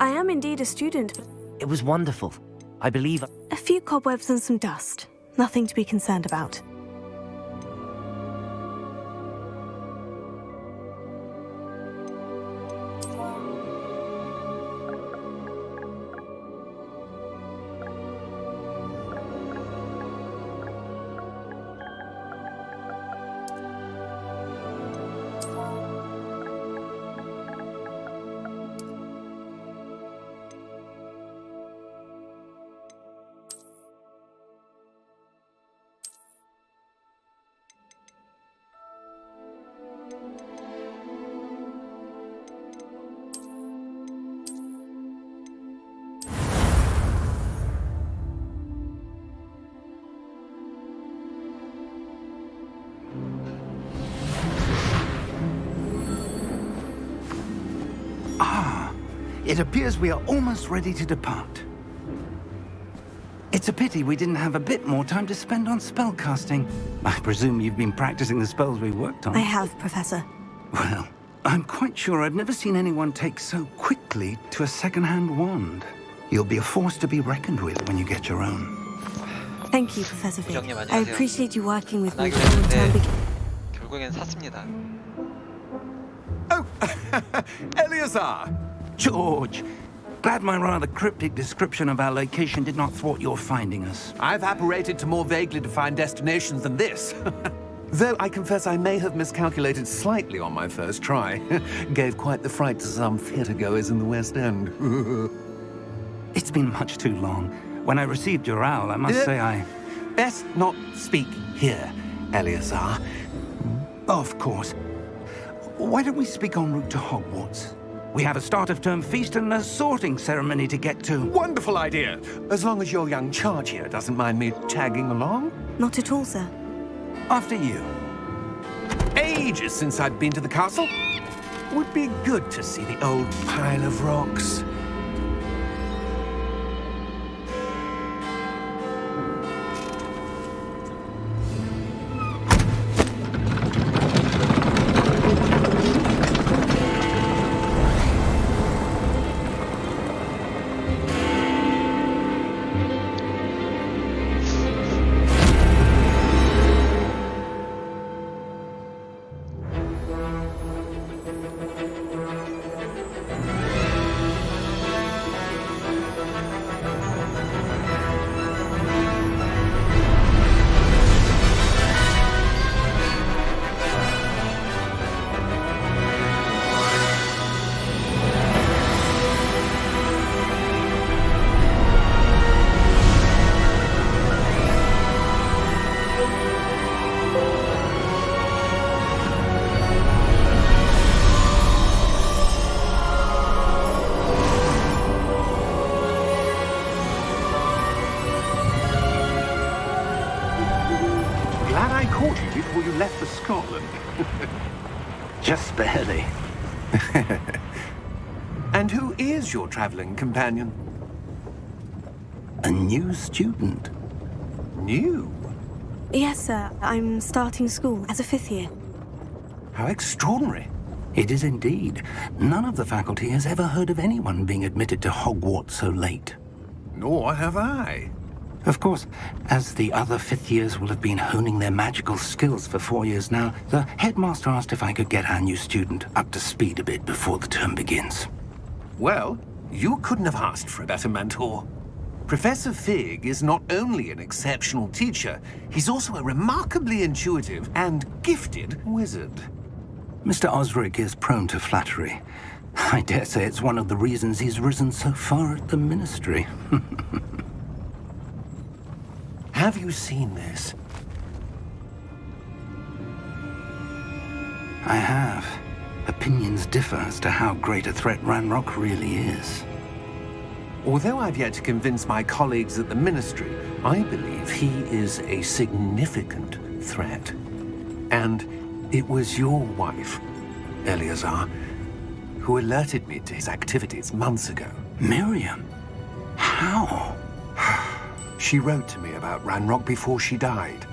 I am indeed a student. It was wonderful. I believe... A few cobwebs and some dust. Nothing to be concerned about. It appears we are almost ready to depart. It's a pity we didn't have a bit more time to spend on spellcasting. I presume you've been practicing the spells we worked on. I have, Professor. Well, I'm quite sure I've never seen anyone take so quickly to a second-hand wand. You'll be a force to be reckoned with when you get your own. Thank you, Professor Fig. 부장님, I 안녕하세요. appreciate you working with 안 me 하기로 before the term 했는데 begins. 결국엔 샀습니다. Oh, Eleazar! George, glad my rather cryptic description of our location did not thwart your finding us. I've apparated to more vaguely defined destinations than this. Though I confess I may have miscalculated slightly on my first try. Gave quite the fright to some theatre-goers in the West End. It's been much too long. When I received your owl, I must say I... Best not speak here, Eleazar. Of course. Why don't we speak en route to Hogwarts? We have a start-of-term feast and a sorting ceremony to get to. Wonderful idea! As long as your young charge here doesn't mind me tagging along. Not at all, sir. After you. Ages since I'd been to the castle. Would be good to see the old pile of rocks. Before you left for Scotland. Just barely. And who is your traveling companion? A new student. New? Yes, sir. I'm starting school as a 5th year. How extraordinary. It is indeed. None of the faculty has ever heard of anyone being admitted to Hogwarts so late. Nor have I. Of course, as the other 5th years will have been honing their magical skills for 4 years now, the headmaster asked if I could get our new student up to speed a bit before the term begins. Well, you couldn't have asked for a better mentor. Professor Fig is not only an exceptional teacher, he's also a remarkably intuitive and gifted wizard. Mr. Osric is prone to flattery. I dare say it's one of the reasons he's risen so far at the Ministry. Have you seen this? I have. Opinions differ as to how great a threat Ranrock really is. Although I've yet to convince my colleagues at the Ministry, I believe he is a significant threat. And it was your wife, Eleazar, who alerted me to his activities months ago. Miriam? How? She wrote to me about Ranrock before she died,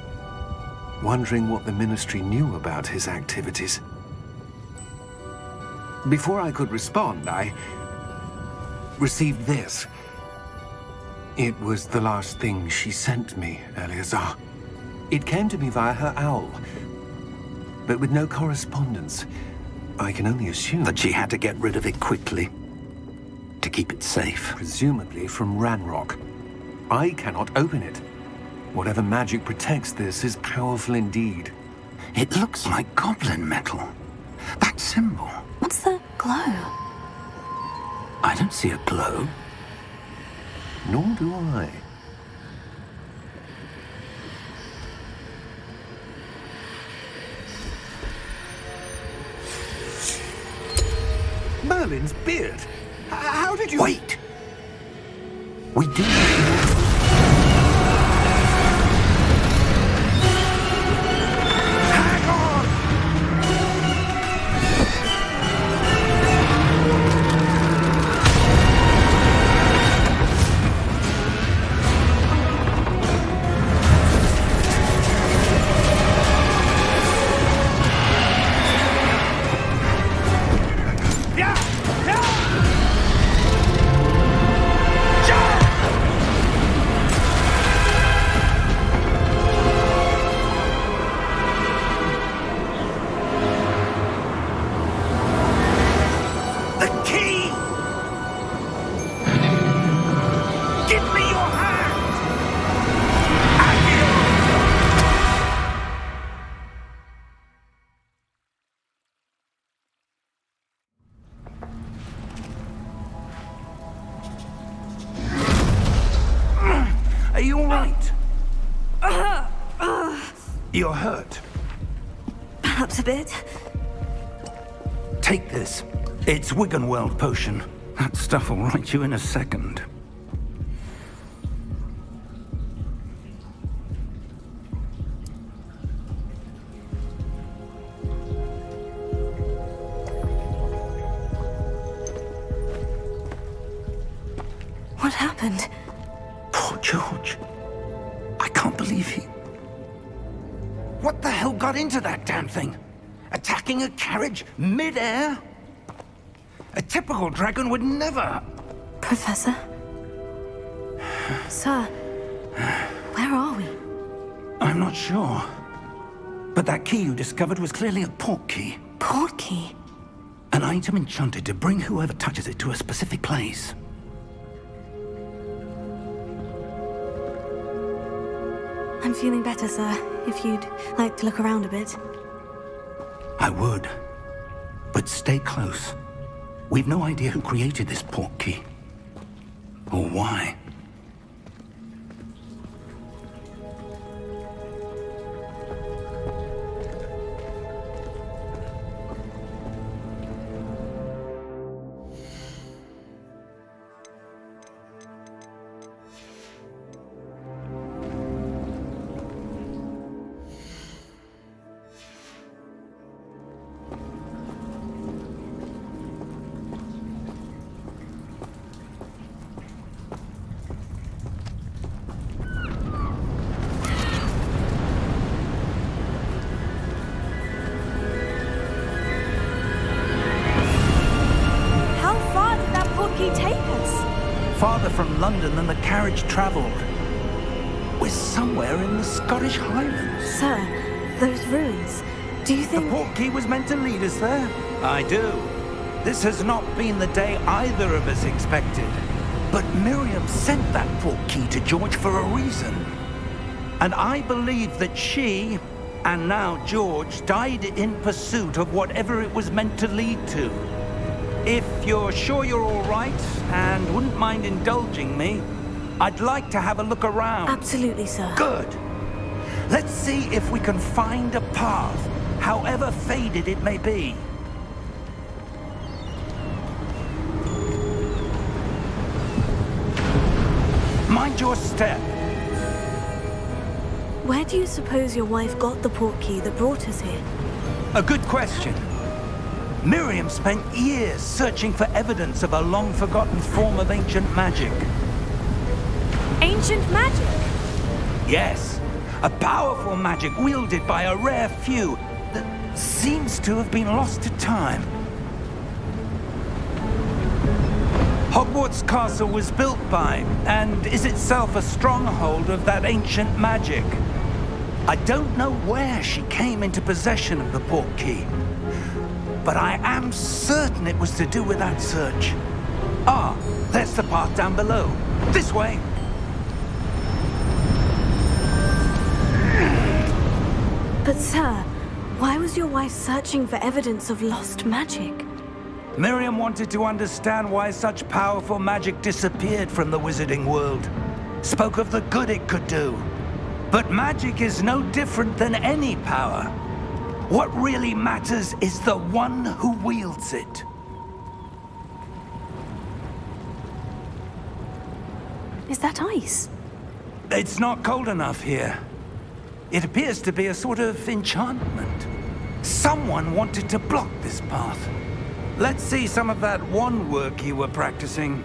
wondering what the Ministry knew about his activities. Before I could respond, received this. It was the last thing she sent me, Eleazar. It came to me via her owl, but with no correspondence. I can only assume That she had to get rid of it quickly to keep it safe. presumably from Ranrock. I cannot open it. Whatever magic protects this is powerful indeed. It looks like goblin metal. That symbol. What's the glow? I don't see a glow. Nor do I. Merlin's beard! How did you... Wait! We do... Hang on! Yeah! Yeah! Jump! The key! Give me your hand! Are you all right? You're hurt. Perhaps a bit. Take this. It's Wiggenweld potion. That stuff will right you in a second. What happened? Poor George. I can't believe he... What the hell got into that damn thing? Attacking a carriage mid-air? A typical dragon would never... Professor? Sir, where are we? I'm not sure. But that key you discovered was clearly a port key. Port key? An item enchanted to bring whoever touches it to a specific place. I'm feeling better, sir. If you'd like to look around a bit. I would. But stay close. We've no idea who created this port key. Or why. How far did that port key take us? Farther from London than the carriage travelled. We're somewhere in the Scottish Highlands. Sir, those ruins. Do you The think... port key was meant to lead us there? I do. This has not been the day either of us expected. But Miriam sent that port key to George for a reason. And I believe that she, and now George, died in pursuit of whatever it was meant to lead to. If you're sure you're all right, and wouldn't mind indulging me, I'd like to have a look around. Absolutely, sir. Good. Let's see if we can find a path, however faded it may be. Mind your step. Where do you suppose your wife got the port key that brought us here? A good question. Miriam spent years searching for evidence of a long-forgotten form of ancient magic. Ancient magic? Yes, a powerful magic wielded by a rare few that seems to have been lost to time. Hogwarts Castle was built by, and is itself a stronghold of that ancient magic. I don't know where she came into possession of the portkey, but I am certain it was to do with that search. Ah, there's the path down below. This way! But sir, why was your wife searching for evidence of lost magic? Miriam wanted to understand why such powerful magic disappeared from the wizarding world. Spoke of the good it could do. But magic is no different than any power. What really matters is the one who wields it. Is that ice? It's not cold enough here. It appears to be a sort of enchantment. Someone wanted to block this path. Let's see some of that wand work you were practicing.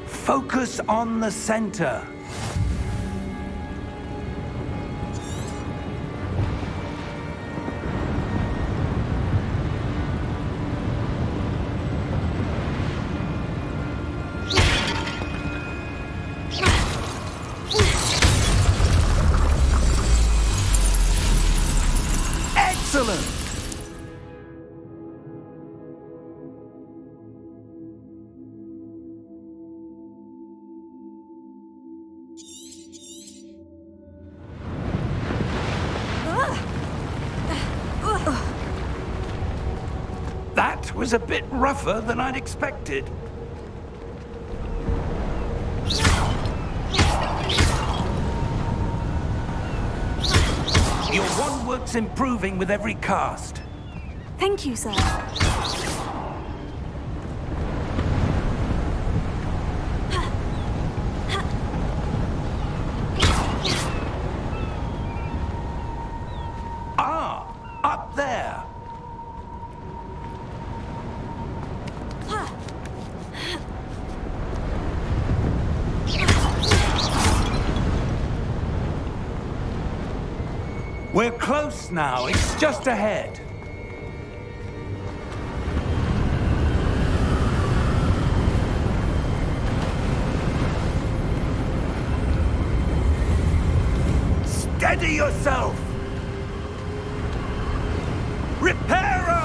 Focus on the center. Excellent! That was a bit rougher than I'd expected. Your wand work's improving with every cast. Thank you, sir. Ah, up there. We're close now. It's just ahead. Steady yourself! Reparo!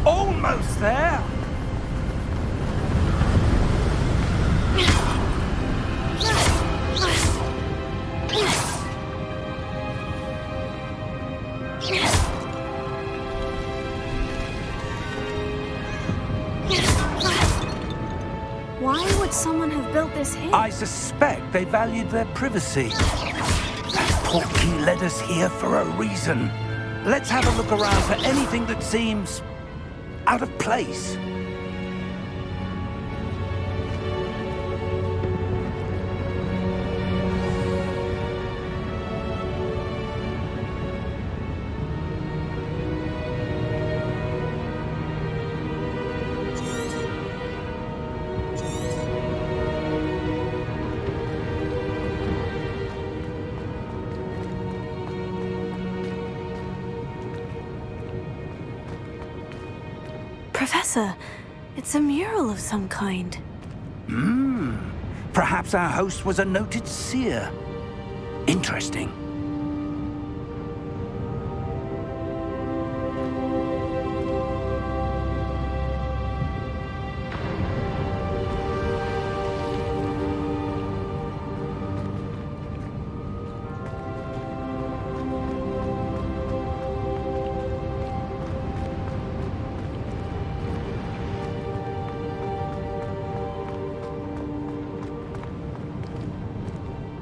Almost there! Why would someone have built this here? I suspect they valued their privacy. That portkey led us here for a reason. Let's have a look around for anything that seems out of place. Professor, it's a mural of some kind. Perhaps our host was a noted seer. Interesting.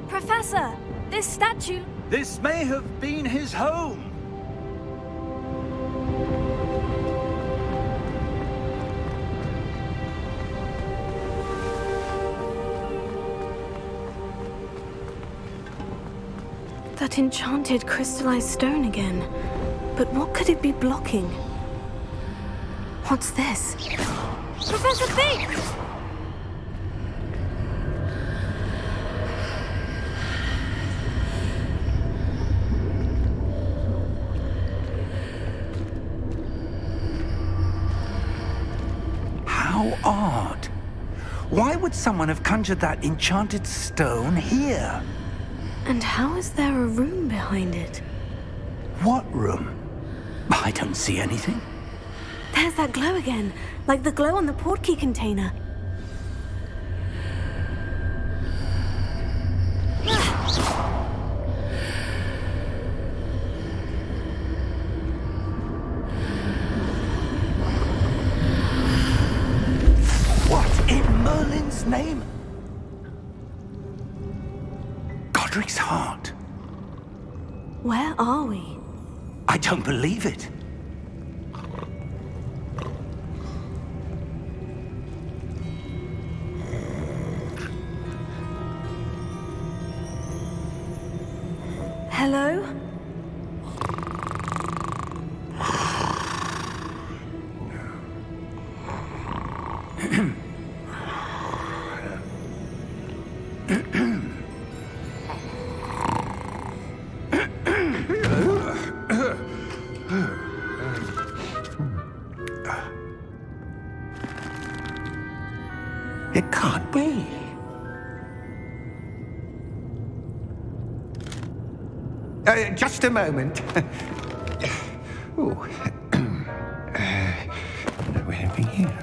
Professor, this statue... This may have been his home. That enchanted crystallized stone again. But what could it be blocking? What's this? Professor Fig! How odd. Why would someone have conjured that enchanted stone here? And how is there a room behind it? What room? I don't see anything. There's that glow again, like the glow on the portkey container. What in Merlin's name? Godric's heart. Where are we? I don't believe it. Hello? It can't be. Just a moment. Oh. Where are we here?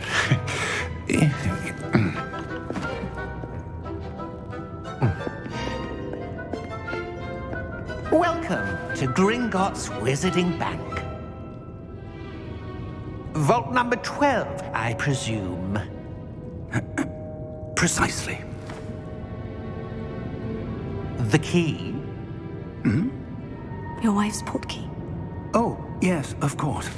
Welcome to Gringotts Wizarding Bank. Vault number 12, I presume. Precisely. The key? Your wife's portkey. Oh, yes, of course.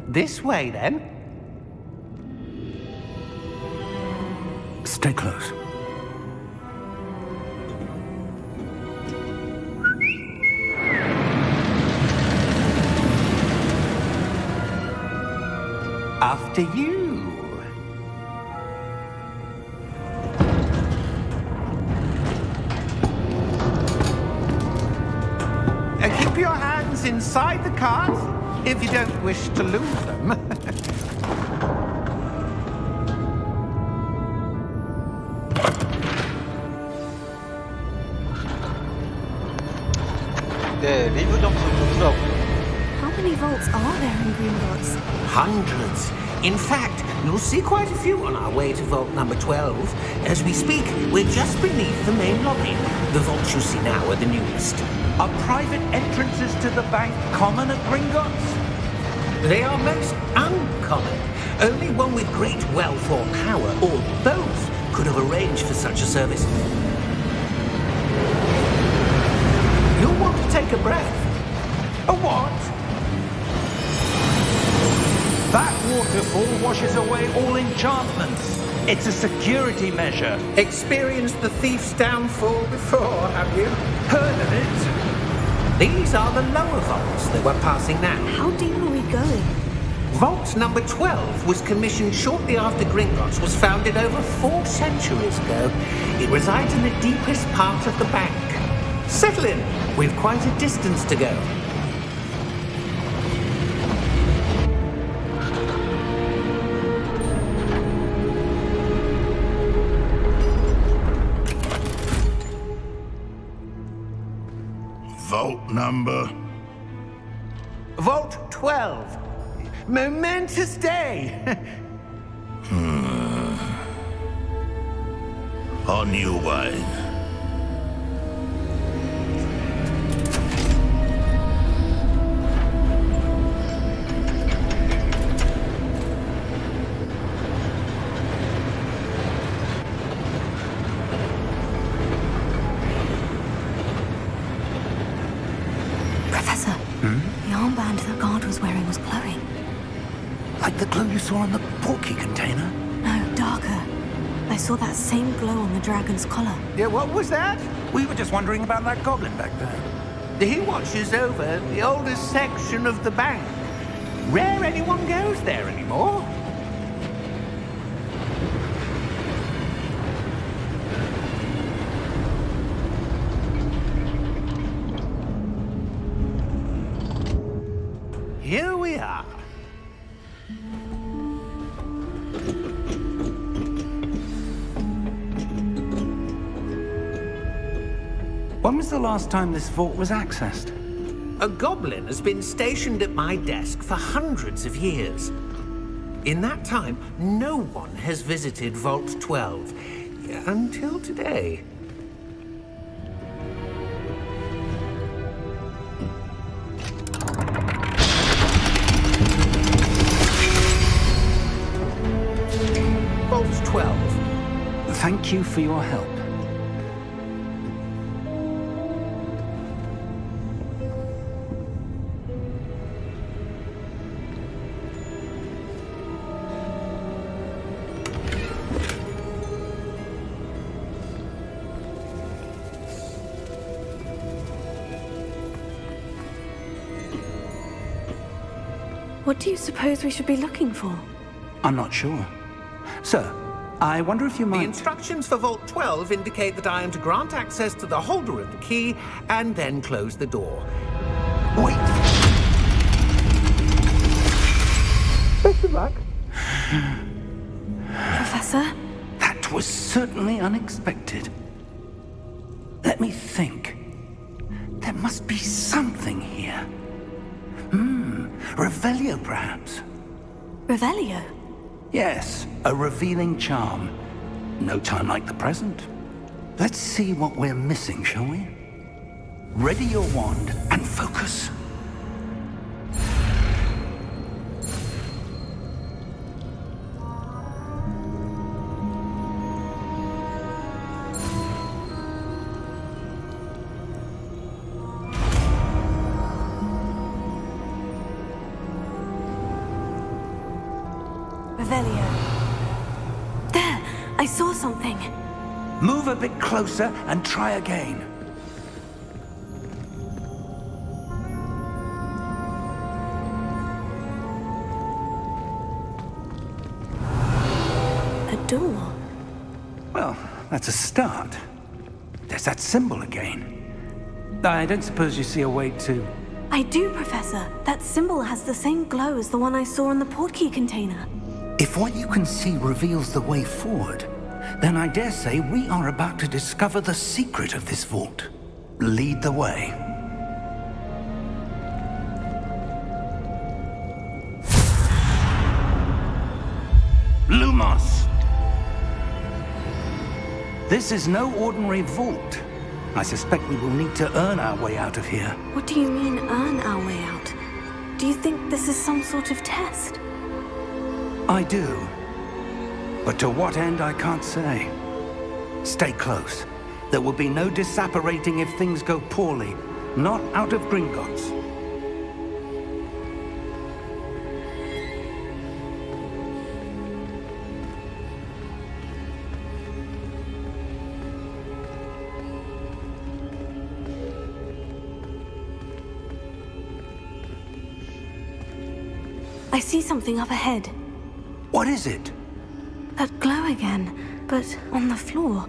This way, then. Stay close. After you. Keep your hands inside the cart if you don't wish to lose them. 네, 리뷰 점수 좋더라고요. How many vaults are there in Gringotts? Hundreds. In fact, you'll see quite a few on our way to vault number 12. As we speak, we're just beneath the main lobby. The vaults you see now are the newest. Are private entrances to the bank common at Gringotts? They are most uncommon. Only one with great wealth or power, or both, could have arranged for such a service. You'll want to take a breath. A what? That waterfall washes away all enchantments. It's a security measure. Experienced the thief's downfall before, have you? Heard of it? These are the lower vaults that we're passing now. How deep are we going? Vault number 12 was commissioned shortly after Gringotts was founded over 4 centuries ago. It resides in the deepest part of the bank. Settle in. We've quite a distance to go. Vault number? Vault 12. Momentous day. On new wine. Professor, the armband that guard was wearing was glowing. Like the glow you saw on the portkey container? No, darker. I saw that same glow on the dragon's collar. Yeah, what was that? We were just wondering about that goblin back there. He watches over the oldest section of the bank. Rare anyone goes there anymore. Here we are. When was the last time this vault was accessed? A goblin has been stationed at my desk for hundreds of years. In that time, no one has visited Vault 12 until today. Vault 12. Thank you for your help. What do you suppose we should be looking for? I'm not sure. Sir, I wonder if you The might... instructions for Vault 12 indicate that I am to grant access to the holder of the key and then close the door. Wait! Best of luck. Professor? That was certainly unexpected. Let me think. There must be something here. Revelio, perhaps? Revelio? Yes, a revealing charm. No time like the present. Let's see what we're missing, shall we? Ready your wand and focus. Revelio. There! I saw something. Move a bit closer and try again. A door. Well, that's a start. There's that symbol again. I don't suppose you see a way to... I do, Professor. That symbol has the same glow as the one I saw in the portkey container. If what you can see reveals the way forward, then I dare say we are about to discover the secret of this vault. Lead the way. Lumos! This is no ordinary vault. I suspect we will need to earn our way out of here. What do you mean, earn our way out? Do you think this is some sort of test? I do. But to what end, I can't say. Stay close. There will be no disapparating if things go poorly. Not out of Gringotts. I see something up ahead. What is it? That glow again, but on the floor.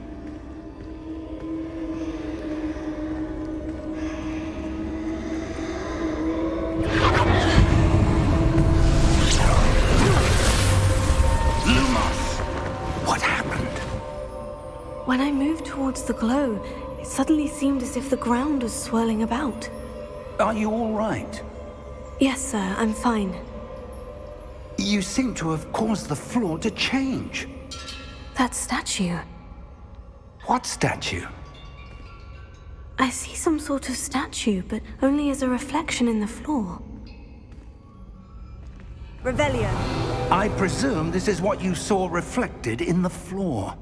Lumos! What happened? When I moved towards the glow, it suddenly seemed as if the ground was swirling about. Are you all right? Yes, sir, I'm fine. You seem to have caused the floor to change. That statue. What statue? I see some sort of statue, but only as a reflection in the floor. Revelio. I presume this is what you saw reflected in the floor.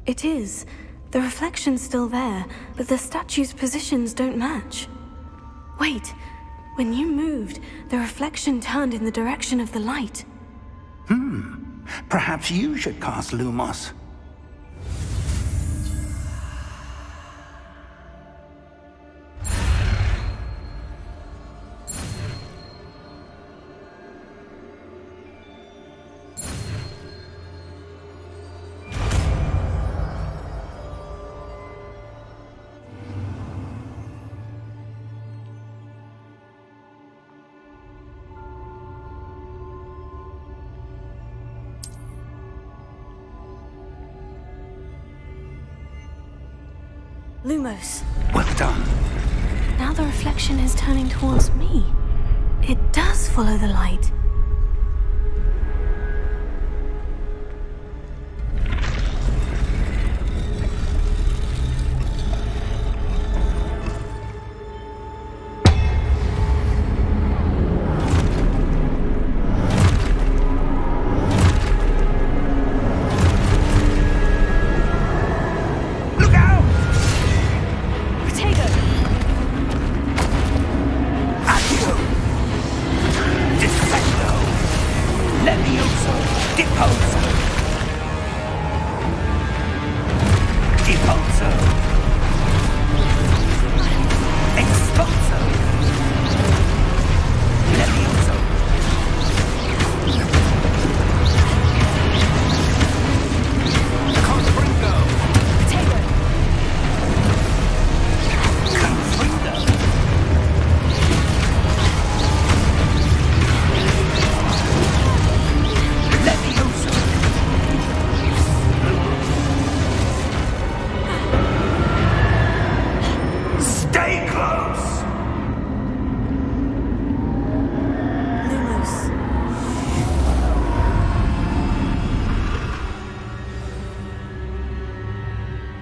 It is. The reflection's still there, but the statue's positions don't match. Wait. When you moved, the reflection turned in the direction of the light. Perhaps you should cast Lumos. Lumos. Well done. Now the reflection is turning towards me. It does follow the light.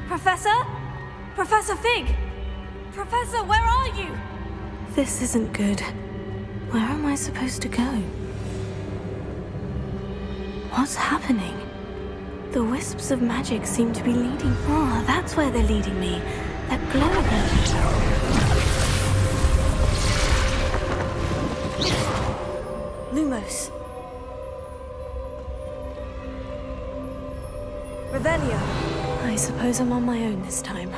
Professor? Professor Fig! Professor, where are you? This isn't good. Where am I supposed to go? What's happening? The wisps of magic seem to be leading... Oh, that's where they're leading me. That glow again. Lumos. Revelio. I suppose I'm on my own this time.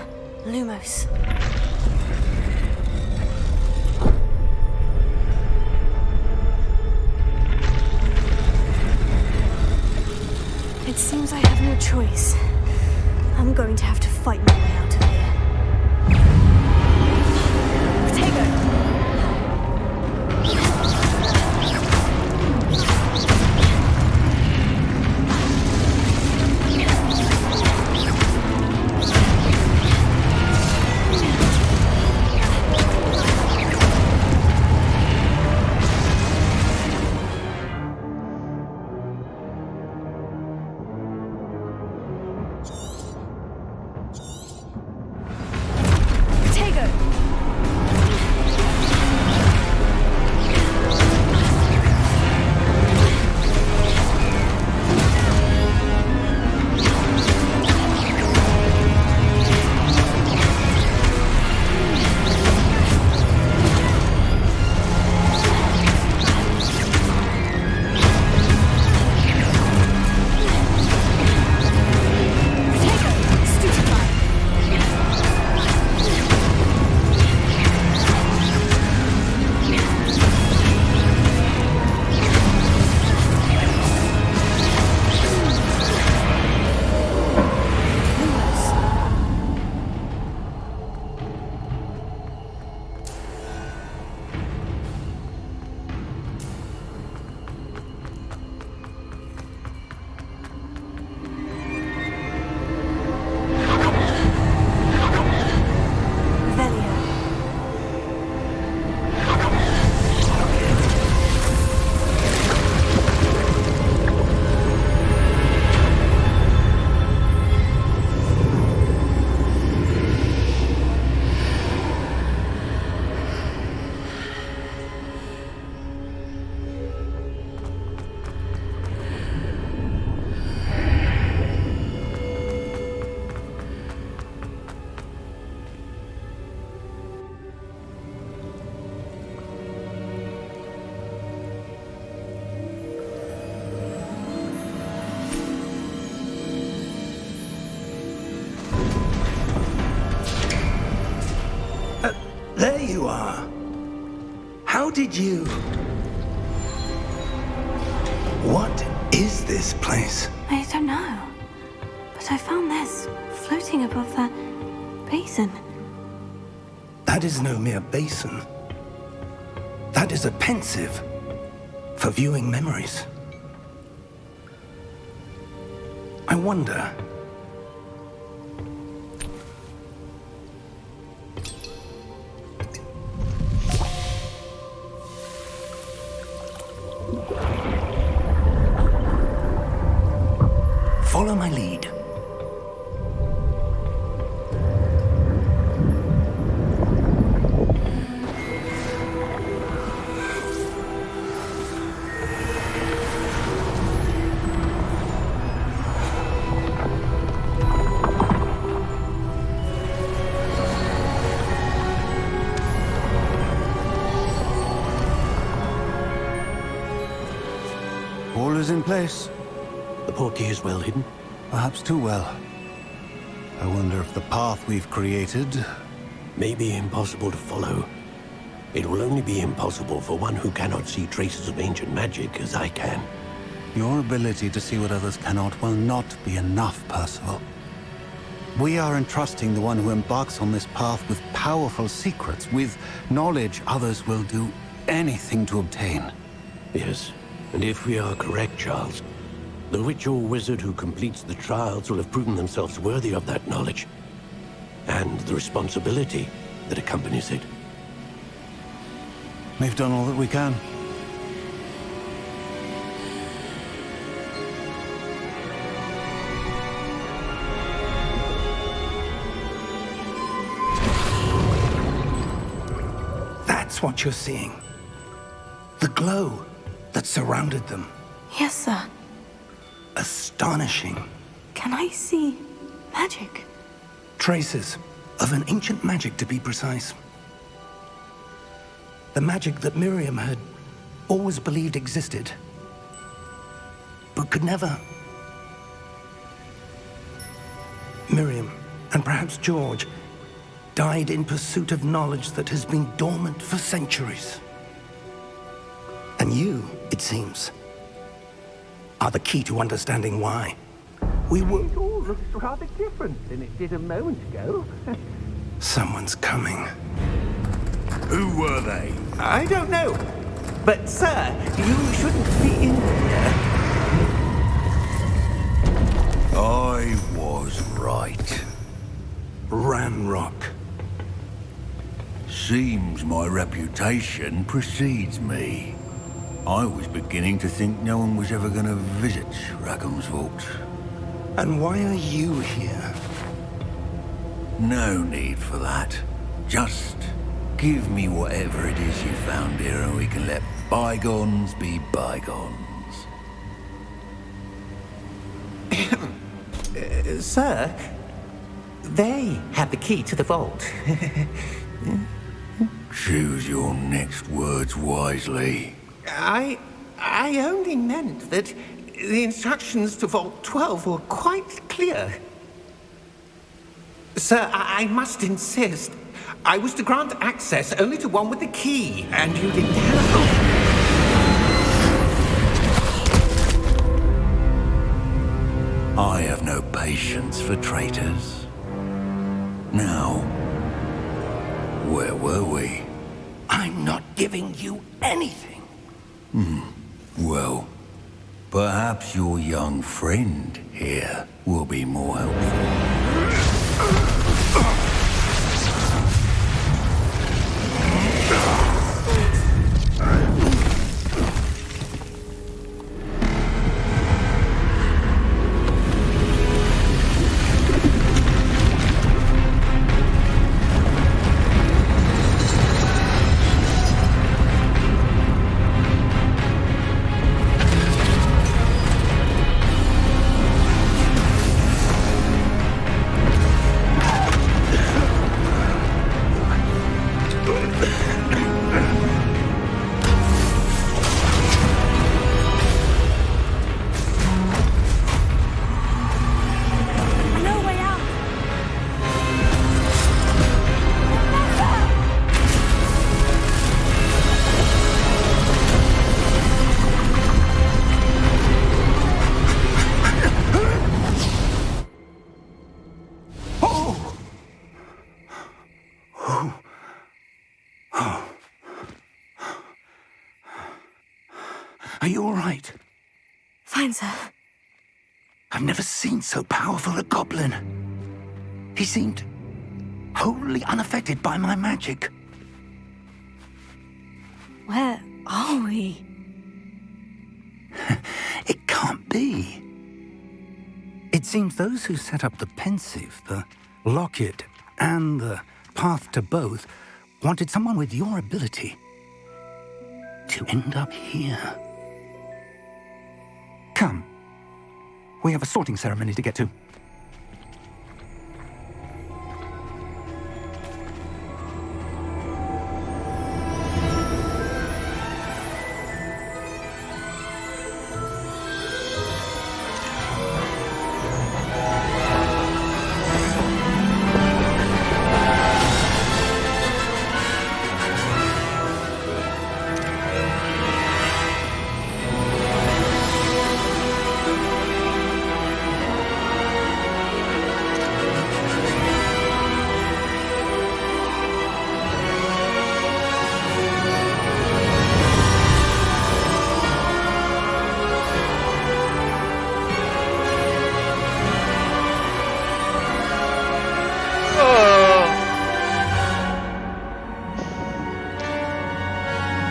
Lumos. It seems I have no choice. I'm going to have to fight my way out of here. There you are. How did you... What is this place? I don't know. But I found this floating above that basin. That is no mere basin. That is a pensive for viewing memories. I wonder... Follow my lead. All is in place. The portkey is well hidden. Perhaps too well. I wonder if the path we've created... May be impossible to follow. It will only be impossible for one who cannot see traces of ancient magic as I can. Your ability to see what others cannot will not be enough, Percival. We are entrusting the one who embarks on this path with powerful secrets, with knowledge others will do anything to obtain. Yes, and if we are correct, Charles, the witch or wizard who completes the trials will have proven themselves worthy of that knowledge, and the responsibility that accompanies it. We've done all that we can. That's what you're seeing. The glow that surrounded them. Yes, sir. Astonishing. Can I see magic? Traces of an ancient magic, to be precise. The magic that Miriam had always believed existed, but could never. Miriam, and perhaps George, died in pursuit of knowledge that has been dormant for centuries. And you, it seems, are the key to understanding why. We were... It all looks rather different than it did a moment ago. Someone's coming. Who were they? I don't know. But, sir, you shouldn't be in here. I was right. Ranrock. Seems my reputation precedes me. I was beginning to think no one was ever going to visit Rackham's Vault. And why are you here? No need for that. Just give me whatever it is you found here and we can let bygones be bygones. Sir, they have the key to the vault. Choose your next words wisely. I only meant that the instructions to Vault 12 were quite clear. Sir, I must insist. I was to grant access only to one with the key, and you didn't have. I have no patience for traitors. Now, where were we? I'm not giving you anything. Well, perhaps your young friend here will be more helpful. No way out! Are you all right? Fine, sir. I've never seen so powerful a goblin. He seemed wholly unaffected by my magic. Where are we? It can't be. It seems those who set up the pensive, the locket, and the path to both wanted someone with your ability to end up here. Come. We have a sorting ceremony to get to.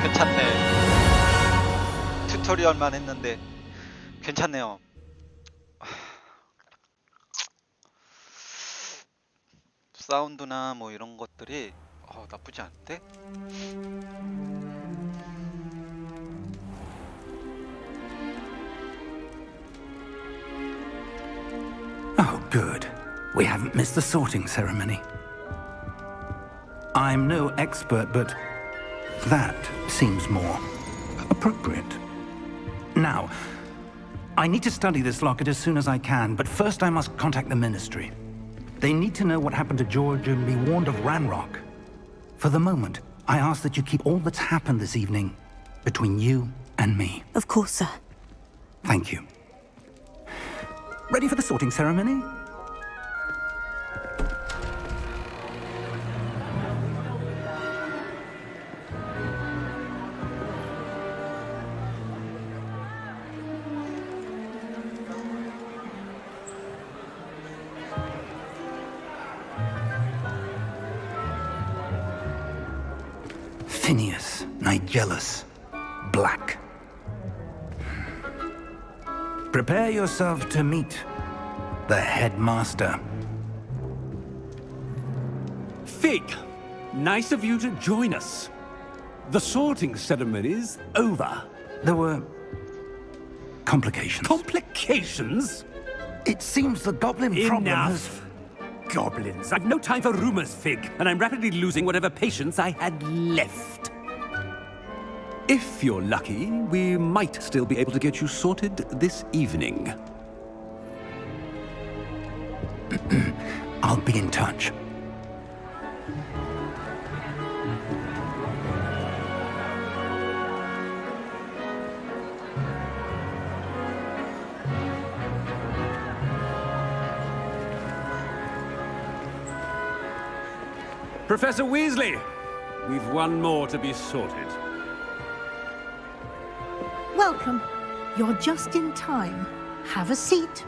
괜찮네. 튜토리얼만 했는데 괜찮네요. 사운드나 뭐 이런 것들이 나쁘지 않은데? Oh, good. We haven't missed the sorting ceremony. I'm no expert, but that seems more appropriate. Now, I need to study this locket as soon as I can, but first I must contact the Ministry. They need to know what happened to George and be warned of Ranrock. For the moment, I ask that you keep all that's happened this evening between you and me. Of course, sir. Thank you. Ready for the sorting ceremony? Phineas, Nigellus, Black. Prepare yourself to meet the headmaster. Fig, nice of you to join us. The sorting ceremony's over. There were complications. Complications? It seems the goblin problem has... Enough. Goblins. I've no time for rumors, Fig, and I'm rapidly losing whatever patience I had left. If you're lucky, we might still be able to get you sorted this evening. I'll be in touch. Professor Weasley, we've one more to be sorted. Welcome. You're just in time. Have a seat.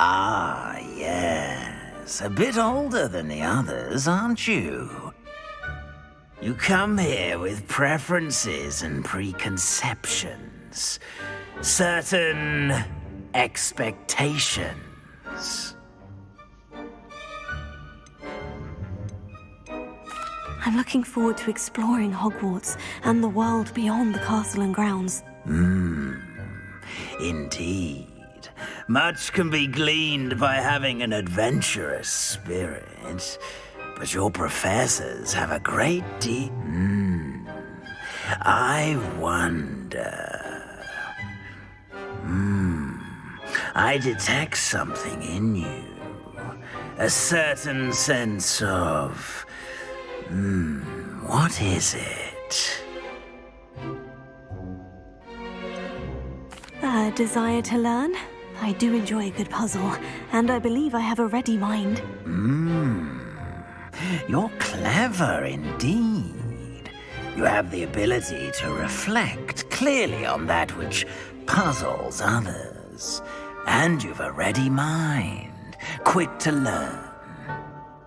Ah, yes. A bit older than the others, aren't you? You come here with preferences and preconceptions. Certain expectations. I'm looking forward to exploring Hogwarts and the world beyond the castle and grounds. Indeed. Much can be gleaned by having an adventurous spirit, but your professors have a great deal... I wonder... I detect something in you. A certain sense of... what is it? A desire to learn? I do enjoy a good puzzle, and I believe I have a ready mind. You're clever indeed. You have the ability to reflect clearly on that which puzzles others. And you've a ready mind, quick to learn.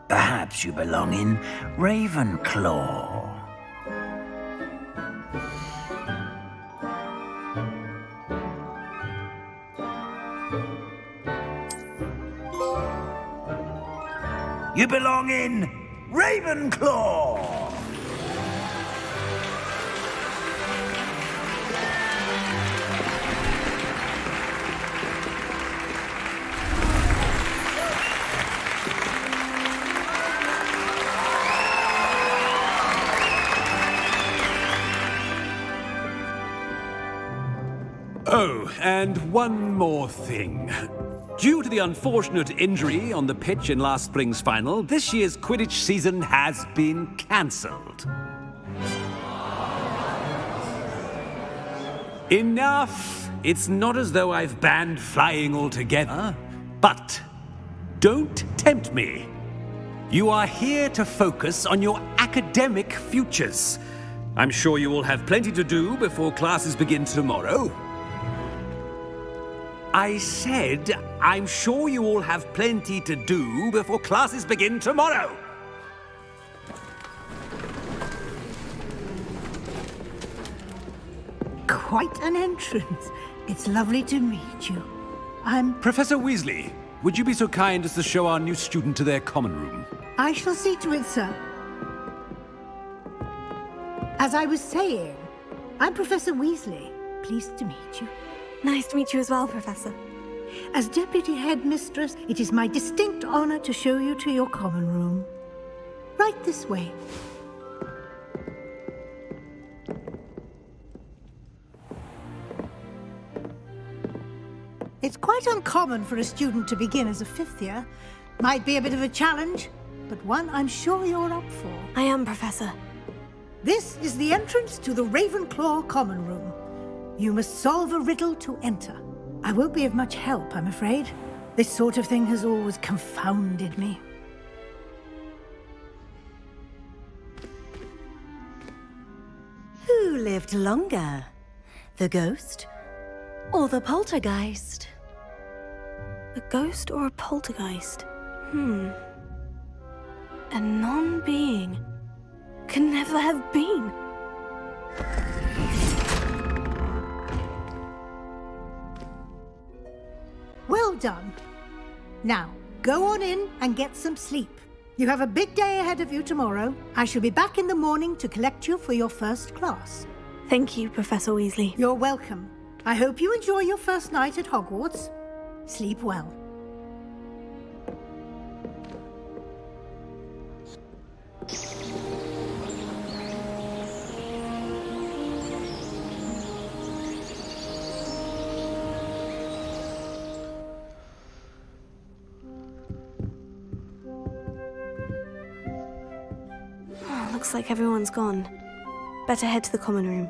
Perhaps you belong in Ravenclaw. You belong in Ravenclaw! Oh, and one more thing. Due to the unfortunate injury on the pitch in last spring's final, this year's Quidditch season has been cancelled. Enough! It's not as though I've banned flying altogether, but don't tempt me. You are here to focus on your academic futures. I'm sure you will have plenty to do before classes begin tomorrow. I said, I'm sure you all have plenty to do before classes begin tomorrow. Quite an entrance. It's lovely to meet you. I'm... Professor Weasley, would you be so kind as to show our new student to their common room? I shall see to it, sir. As I was saying, I'm Professor Weasley. Pleased to meet you. Nice to meet you as well, Professor. As Deputy Headmistress, it is my distinct honor to show you to your common room. Right this way. It's quite uncommon for a student to begin as a fifth year. Might be a bit of a challenge, but one I'm sure you're up for. I am, Professor. This is the entrance to the Ravenclaw common room. You must solve a riddle to enter. I won't be of much help, I'm afraid. This sort of thing has always confounded me. Who lived longer? The ghost or the poltergeist? A ghost or a poltergeist? A non-being can never have been. Well done. Now, go on in and get some sleep. You have a big day ahead of you tomorrow. I shall be back in the morning to collect you for your first class. Thank you, Professor Weasley. You're welcome. I hope you enjoy your first night at Hogwarts. Sleep well. Looks like everyone's gone. Better head to the common room.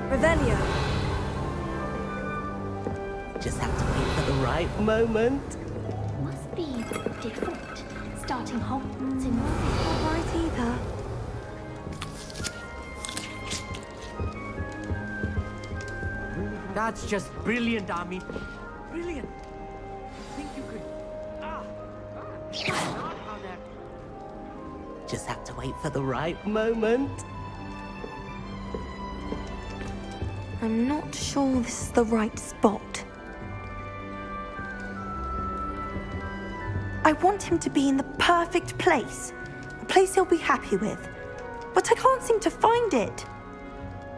Revelio. Just have to wait for the right moment. Must be different. Starting Hogwarts in one. Not right either. That's just brilliant, Army. Brilliant. Think you could... Just have to wait for the right moment. I'm not sure this is the right spot. I want him to be in the perfect place. A place he'll be happy with. But I can't seem to find it.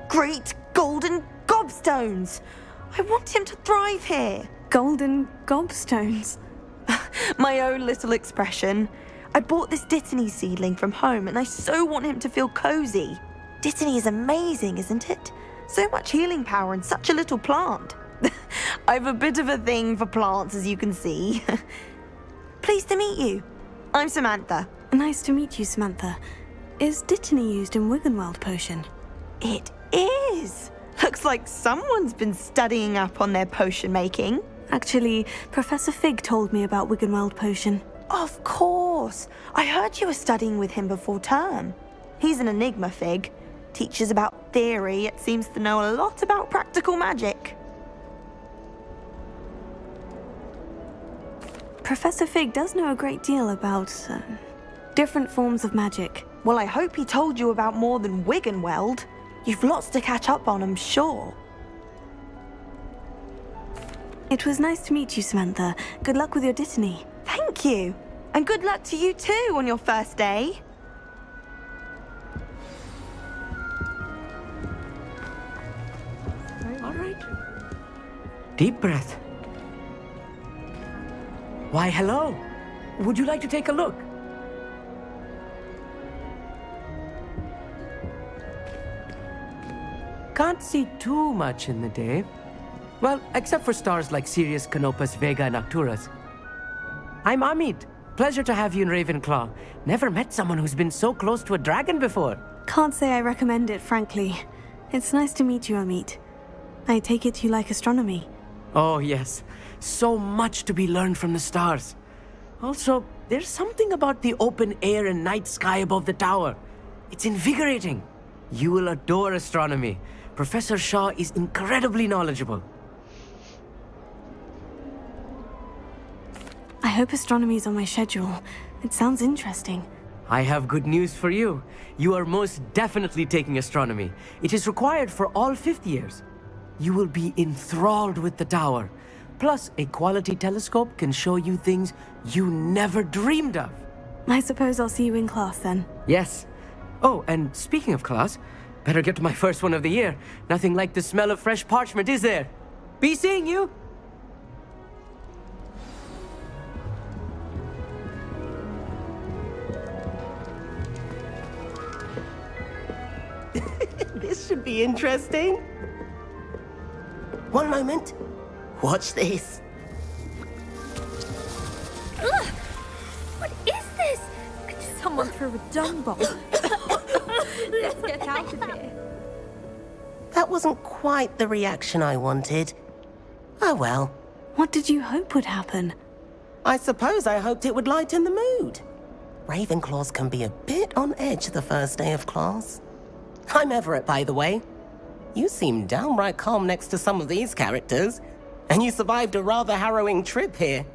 Great golden gobstones! I want him to thrive here. Golden gobstones? My own little expression. I bought this Dittany seedling from home and I so want him to feel cozy. Dittany is amazing, isn't it? So much healing power in such a little plant. I've a bit of a thing for plants, as you can see. Pleased to meet you. I'm Samantha. Nice to meet you, Samantha. Is Dittany used in Wiggenweld potion? It is! Looks like someone's been studying up on their potion making. Actually, Professor Fig told me about Wiggenweld potion. Of course. I heard you were studying with him before term. He's an enigma, Fig. Teaches about theory, yet seems to know a lot about practical magic. Professor Fig does know a great deal about different forms of magic. Well, I hope he told you about more than Wiggenweld. You've lots to catch up on, I'm sure. It was nice to meet you, Samantha. Good luck with your dittany. Thank you. And good luck to you too on your first day. All right. Deep breath. Why, hello. Would you like to take a look? Can't see too much in the day. Well, except for stars like Sirius, Canopus, Vega, and Arcturus. I'm Amit. Pleasure to have you in Ravenclaw. Never met someone who's been so close to a dragon before. Can't say I recommend it, frankly. It's nice to meet you, Amit. I take it you like astronomy. Oh, yes. So much to be learned from the stars. Also, there's something about the open air and night sky above the tower. It's invigorating. You will adore astronomy. Professor Shaw is incredibly knowledgeable. I hope astronomy's on my schedule. It sounds interesting. I have good news for you. You are most definitely taking astronomy. It is required for all 5th years. You will be enthralled with the tower. Plus, a quality telescope can show you things you never dreamed of. I suppose I'll see you in class then. Yes. Oh, and speaking of class, better get to my first one of the year. Nothing like the smell of fresh parchment, is there? Be seeing you! This should be interesting. One moment. Watch this. Ugh! What is this? Someone threw a dung bomb. Let's get out of here. That wasn't quite the reaction I wanted. Oh well. What did you hope would happen? I suppose I hoped it would lighten the mood. Ravenclaws can be a bit on edge the first day of class. I'm Everett, by the way. You seem downright calm next to some of these characters, and you survived a rather harrowing trip here.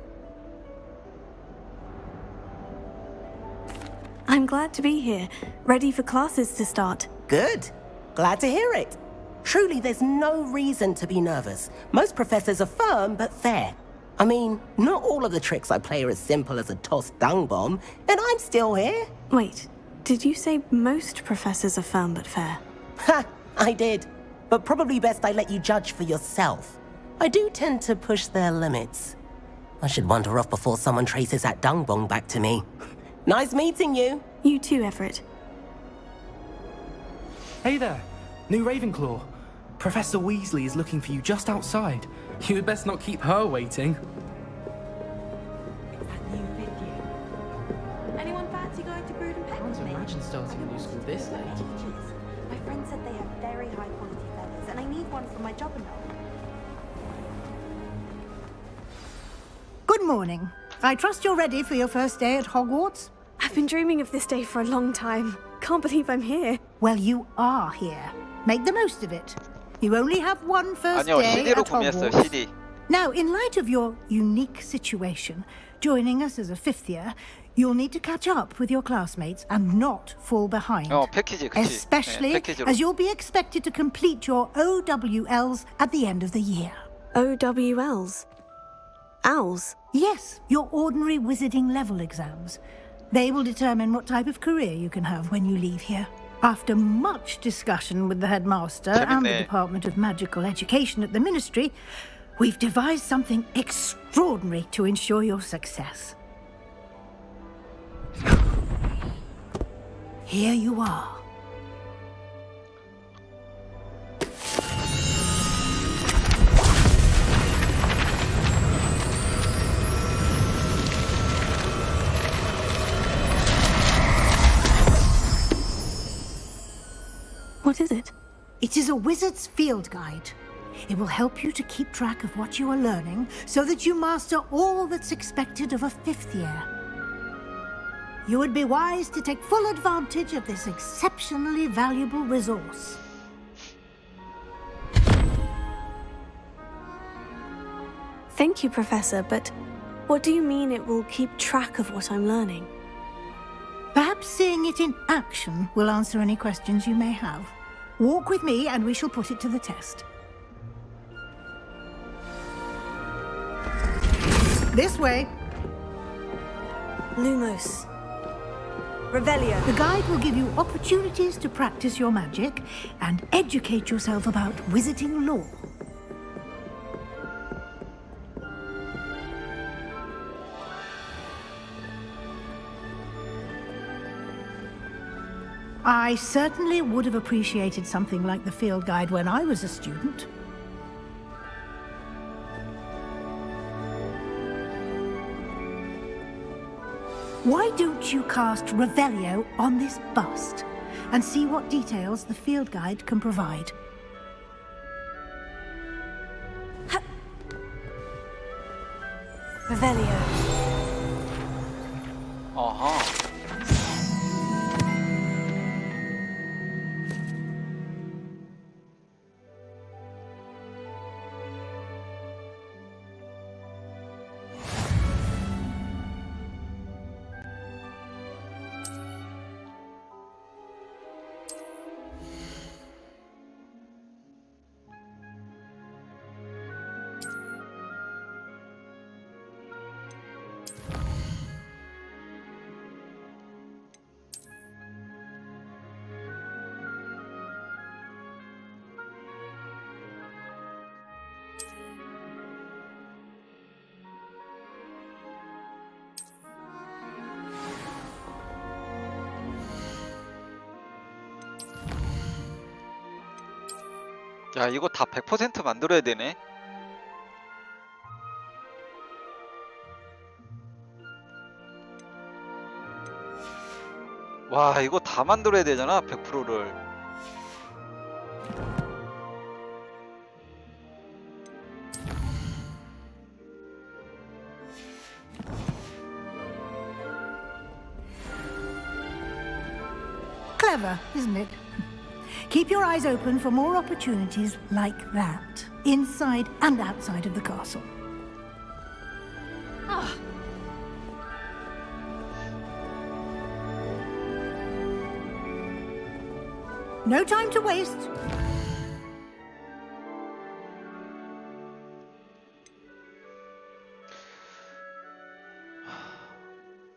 I'm glad to be here, ready for classes to start. Good. Glad to hear it. Truly, there's no reason to be nervous. Most professors are firm but fair. I mean, not all of the tricks I play are as simple as a tossed dung bomb, and I'm still here. Wait, did you say most professors are firm but fair? Ha! I did. But probably best I let you judge for yourself. I do tend to push their limits. I should wander off before someone traces that dung bomb back to me. Nice meeting you. You too, Everett. Hey there, new Ravenclaw. Professor Weasley is looking for you just outside. You'd best not keep her waiting. Anyone fancy going to Brood and Peck with me? Imagine starting a new school this late. My friend said they have very high quality feathers, and I need one for my jobberknoll. Good morning. I trust you're ready for your first day at Hogwarts? I've been dreaming of this day for a long time. Can't believe I'm here. Well, you are here. Make the most of it. You only have one first 아니요, day CD로 at 구매했어요, Hogwarts. CD. Now, in light of your unique situation, joining us as a 5th year, you'll need to catch up with your classmates and not fall behind. 패키지, 그치. Especially 네, 패키지로. as you'll be expected to complete your OWLs at the end of the year. OWLs? Owls? Yes, your ordinary wizarding level exams. They will determine what type of career you can have when you leave here. After much discussion with the headmaster and the 재밌네. Department of Magical Education at the Ministry, we've devised something extraordinary to ensure your success. Here you are. What is it? It is a wizard's field guide. It will help you to keep track of what you are learning so that you master all that's expected of a 5th year. You would be wise to take full advantage of this exceptionally valuable resource. Thank you, Professor, but what do you mean it will keep track of what I'm learning? Perhaps seeing it in action will answer any questions you may have. Walk with me and we shall put it to the test. This way. Lumos. Revelio. The guide will give you opportunities to practice your magic and educate yourself about wizarding lore. I certainly would have appreciated something like the field guide when I was a student. Why don't you cast Revelio on this bust and see what details the field guide can provide? Revelio. 어허. 야, 이거 다 100% 만들어야 되네. 와, 이거 다 만들어야 되잖아, 100%를. Clever, isn't it? Keep your eyes open for more opportunities like that, inside and outside of the castle. No time to waste.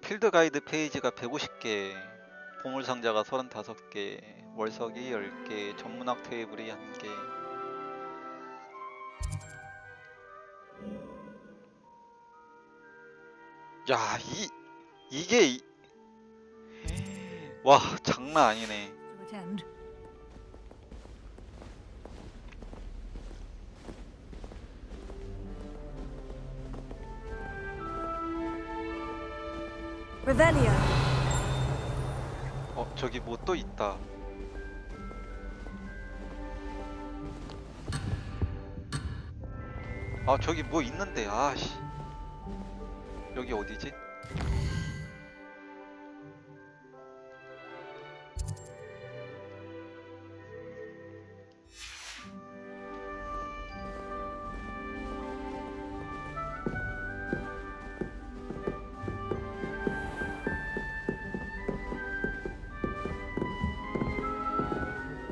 필드 가이드 페이지가 150개, 보물 상자가 35개, 월석이 10개, 전문학 테이블이 1개. 야, 이게 와, 장난 아니네. Revelio. 저기 뭐 또 있다. 아, 저기 뭐 있는데. 아씨. 여기 어디지?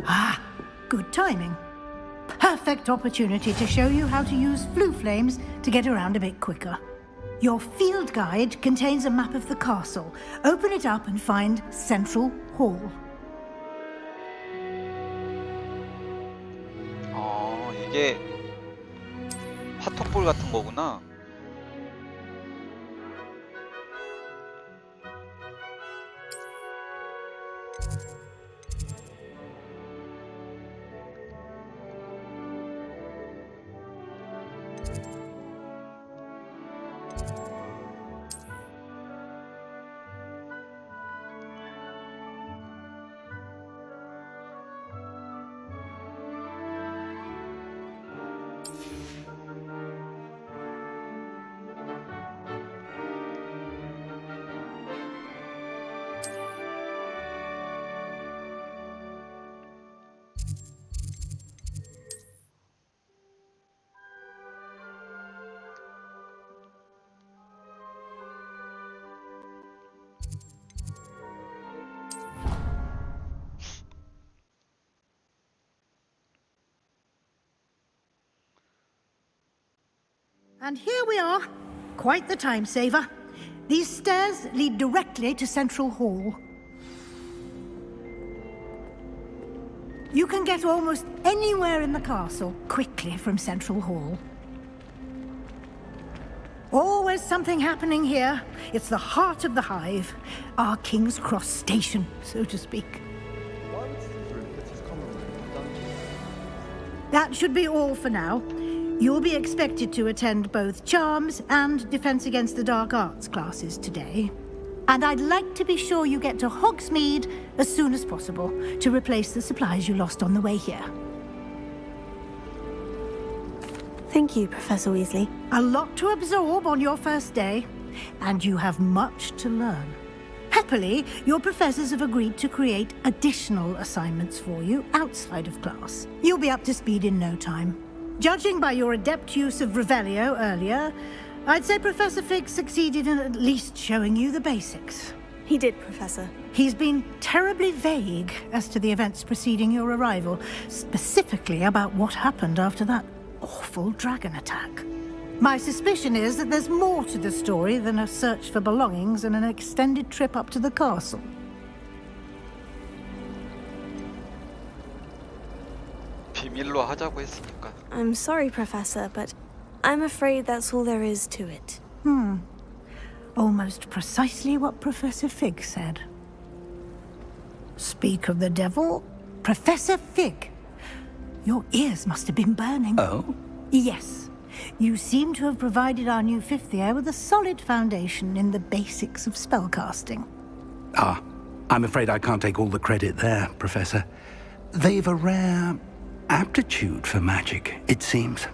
Ah, good timing. Perfect opportunity to show you how to use flue flames to get around a bit quicker. Your field guide contains a map of the castle. Open it up and find Central Hall. 이게 화통볼 같은 거구나. And here we are. Quite the time saver. These stairs lead directly to Central Hall. You can get almost anywhere in the castle quickly from Central Hall. Always something happening here. It's the heart of the hive. Our King's Cross station, so to speak. That should be all for now. You'll be expected to attend both Charms and Defense Against the Dark Arts classes today. And I'd like to be sure you get to Hogsmeade as soon as possible to replace the supplies you lost on the way here. Thank you, Professor Weasley. A lot to absorb on your first day, and you have much to learn. Happily, your professors have agreed to create additional assignments for you outside of class. You'll be up to speed in no time. Judging by your adept use of Revelio earlier, I'd say Professor Fig succeeded in at least showing you the basics. He did, Professor. He's been terribly vague as to the events preceding your arrival, specifically about what happened after that awful dragon attack. My suspicion is that there's more to the story than a search for belongings and an extended trip up to the castle. 비밀로 하자고 했으니까. I'm sorry, Professor, but I'm afraid that's all there is to it. Almost precisely what Professor Fig said. Speak of the devil, Professor Fig. Your ears must have been burning. Oh? Yes. You seem to have provided our new fifth year with a solid foundation in the basics of spellcasting. Ah, I'm afraid I can't take all the credit there, Professor. They've a rare aptitude for magic, it seems.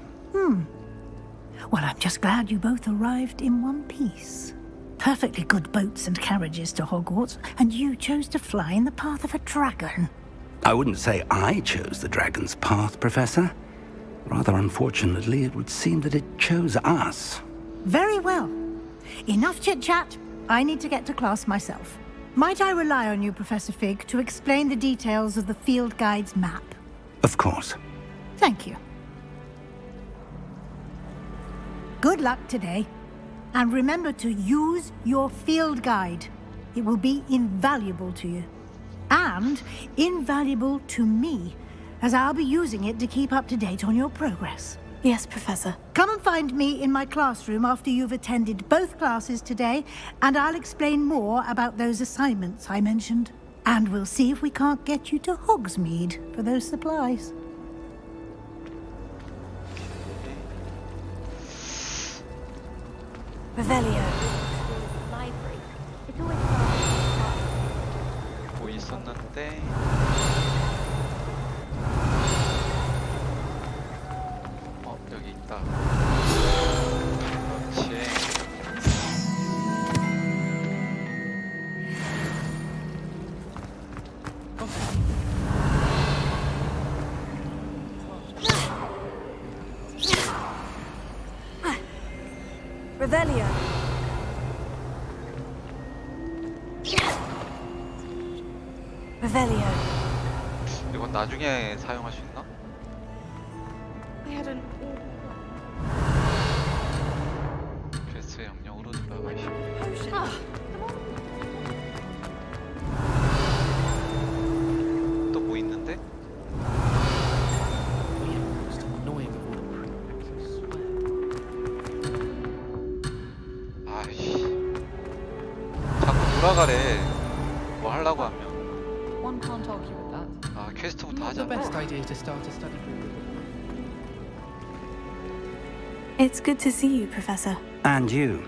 Well, I'm just glad you both arrived in one piece. Perfectly good boats and carriages to Hogwarts, and you chose to fly in the path of a dragon. I wouldn't say I chose the dragon's path, Professor. Rather unfortunately, it would seem that it chose us. Very well. Enough chit-chat. I need to get to class myself. Might I rely on you, Professor Fig, to explain the details of the field guide's map? Of course. Thank you. Good luck today. And remember to use your field guide. It will be invaluable to you. And invaluable to me, as I'll be using it to keep up to date on your progress. Yes, Professor. Come and find me in my classroom after you've attended both classes today, and I'll explain more about those assignments I mentioned. And we'll see if we can't get you to Hogsmeade for those supplies. Revelio. 뭐 있었는데. 여기 있다. 그렇지. Revelio. Revelio. 이건 나중에 사용할 수 있나? I had an 퀘스트 영역으로 들어가 있어. 또 뭐 있는데? 아이씨. 자꾸 돌아가래. 뭐 하려고 하면. One can't argue with that. 아, 퀘스트부터 Not the 하자. best idea to start a study group. It's good to see you, Professor. And you.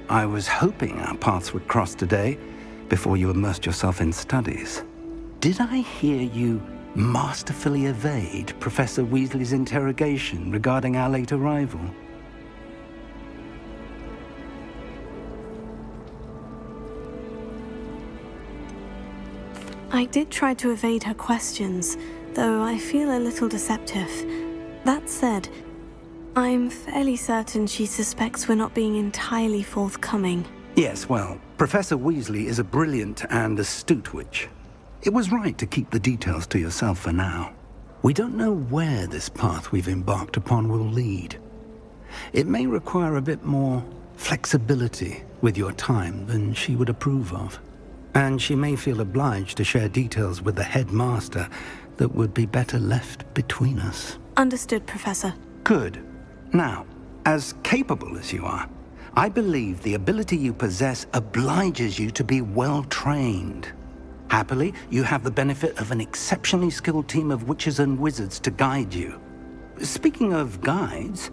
I was hoping our paths would cross today, before you immersed yourself in studies. Did I hear you masterfully evade Professor Weasley's interrogation regarding our late arrival? I did try to evade her questions, though I feel a little deceptive. That said, I'm fairly certain she suspects we're not being entirely forthcoming. Yes, well, Professor Weasley is a brilliant and astute witch. It was right to keep the details to yourself for now. We don't know where this path we've embarked upon will lead. It may require a bit more flexibility with your time than she would approve of. And she may feel obliged to share details with the headmaster that would be better left between us. Understood, Professor. Good. Now, as capable as you are, I believe the ability you possess obliges you to be well trained. Happily, you have the benefit of an exceptionally skilled team of witches and wizards to guide you. Speaking of guides,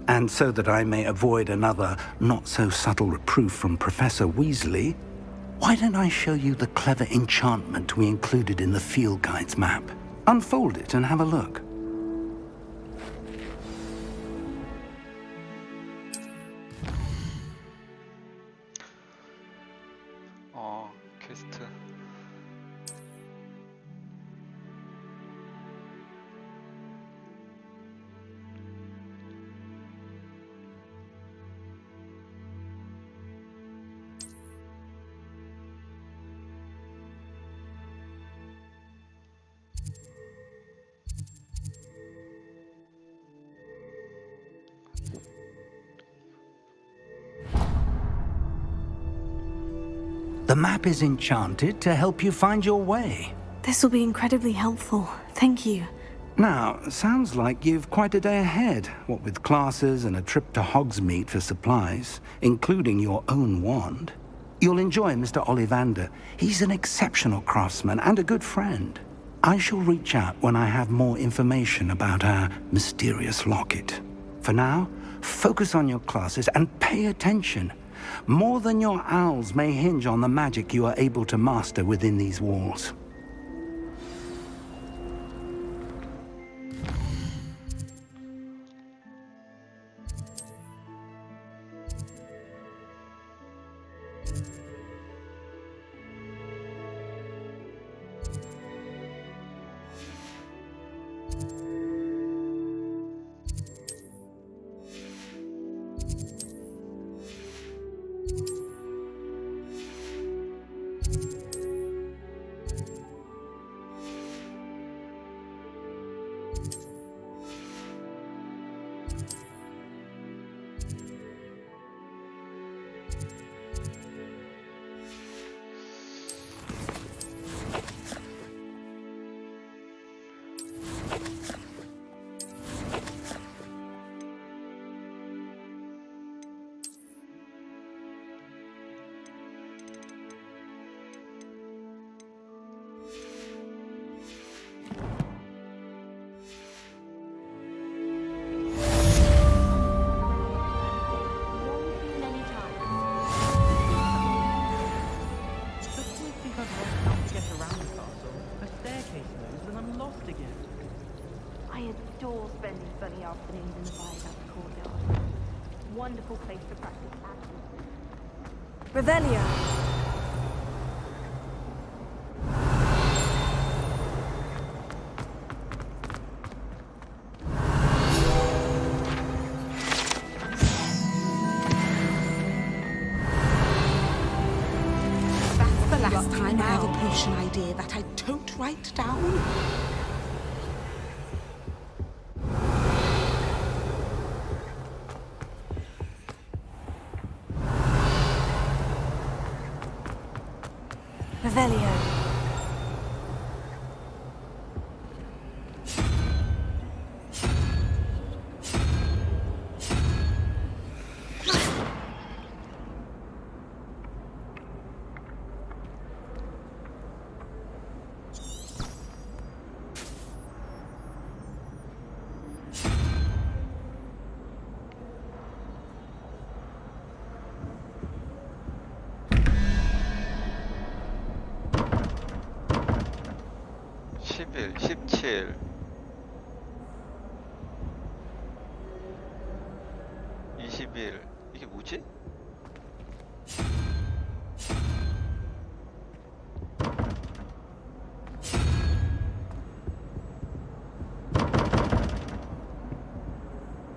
and so that I may avoid another not-so-subtle reproof from Professor Weasley, why don't I show you the clever enchantment we included in the field guide's map? Unfold it and have a look. 퀘스트. The map is enchanted to help you find your way. This will be incredibly helpful. Thank you. Now, sounds like you've quite a day ahead, what with classes and a trip to Hogsmeade for supplies, including your own wand. You'll enjoy Mr. Ollivander. He's an exceptional craftsman and a good friend. I shall reach out when I have more information about our mysterious locket. For now, focus on your classes and pay attention. More than your owls may hinge on the magic you are able to master within these walls. I adore spending sunny afternoons in the Viaduct courtyard. Wonderful place to practice acting. Revelio. That's the last time I have a potion idea that I don't write down. Revelio. (11, 17) (21) 이게 뭐지?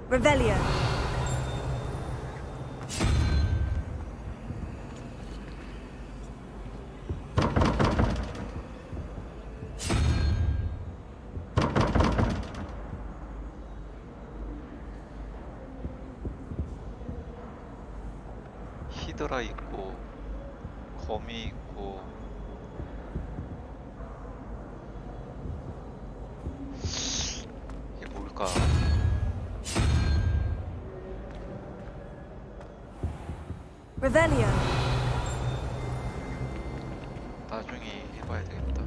Revelio. 히드라 있고 거미 있고 이게 뭘까? Revelio. 나중에 해봐야 되겠다.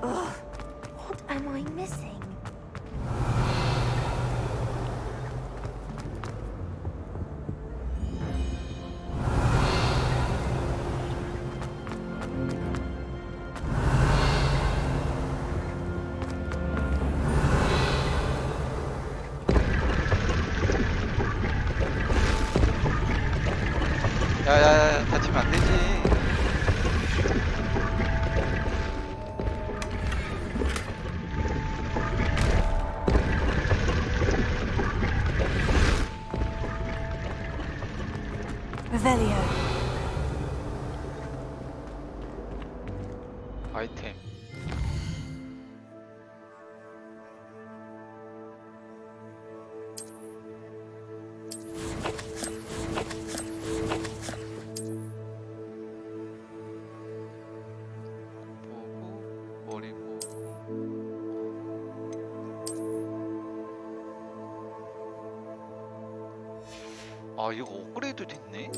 Ugh, what am I missing? 야야야 다치면 안 되지. Revelio. 아이템. 보고 버리고. 아 이거 업그레이드 됐네?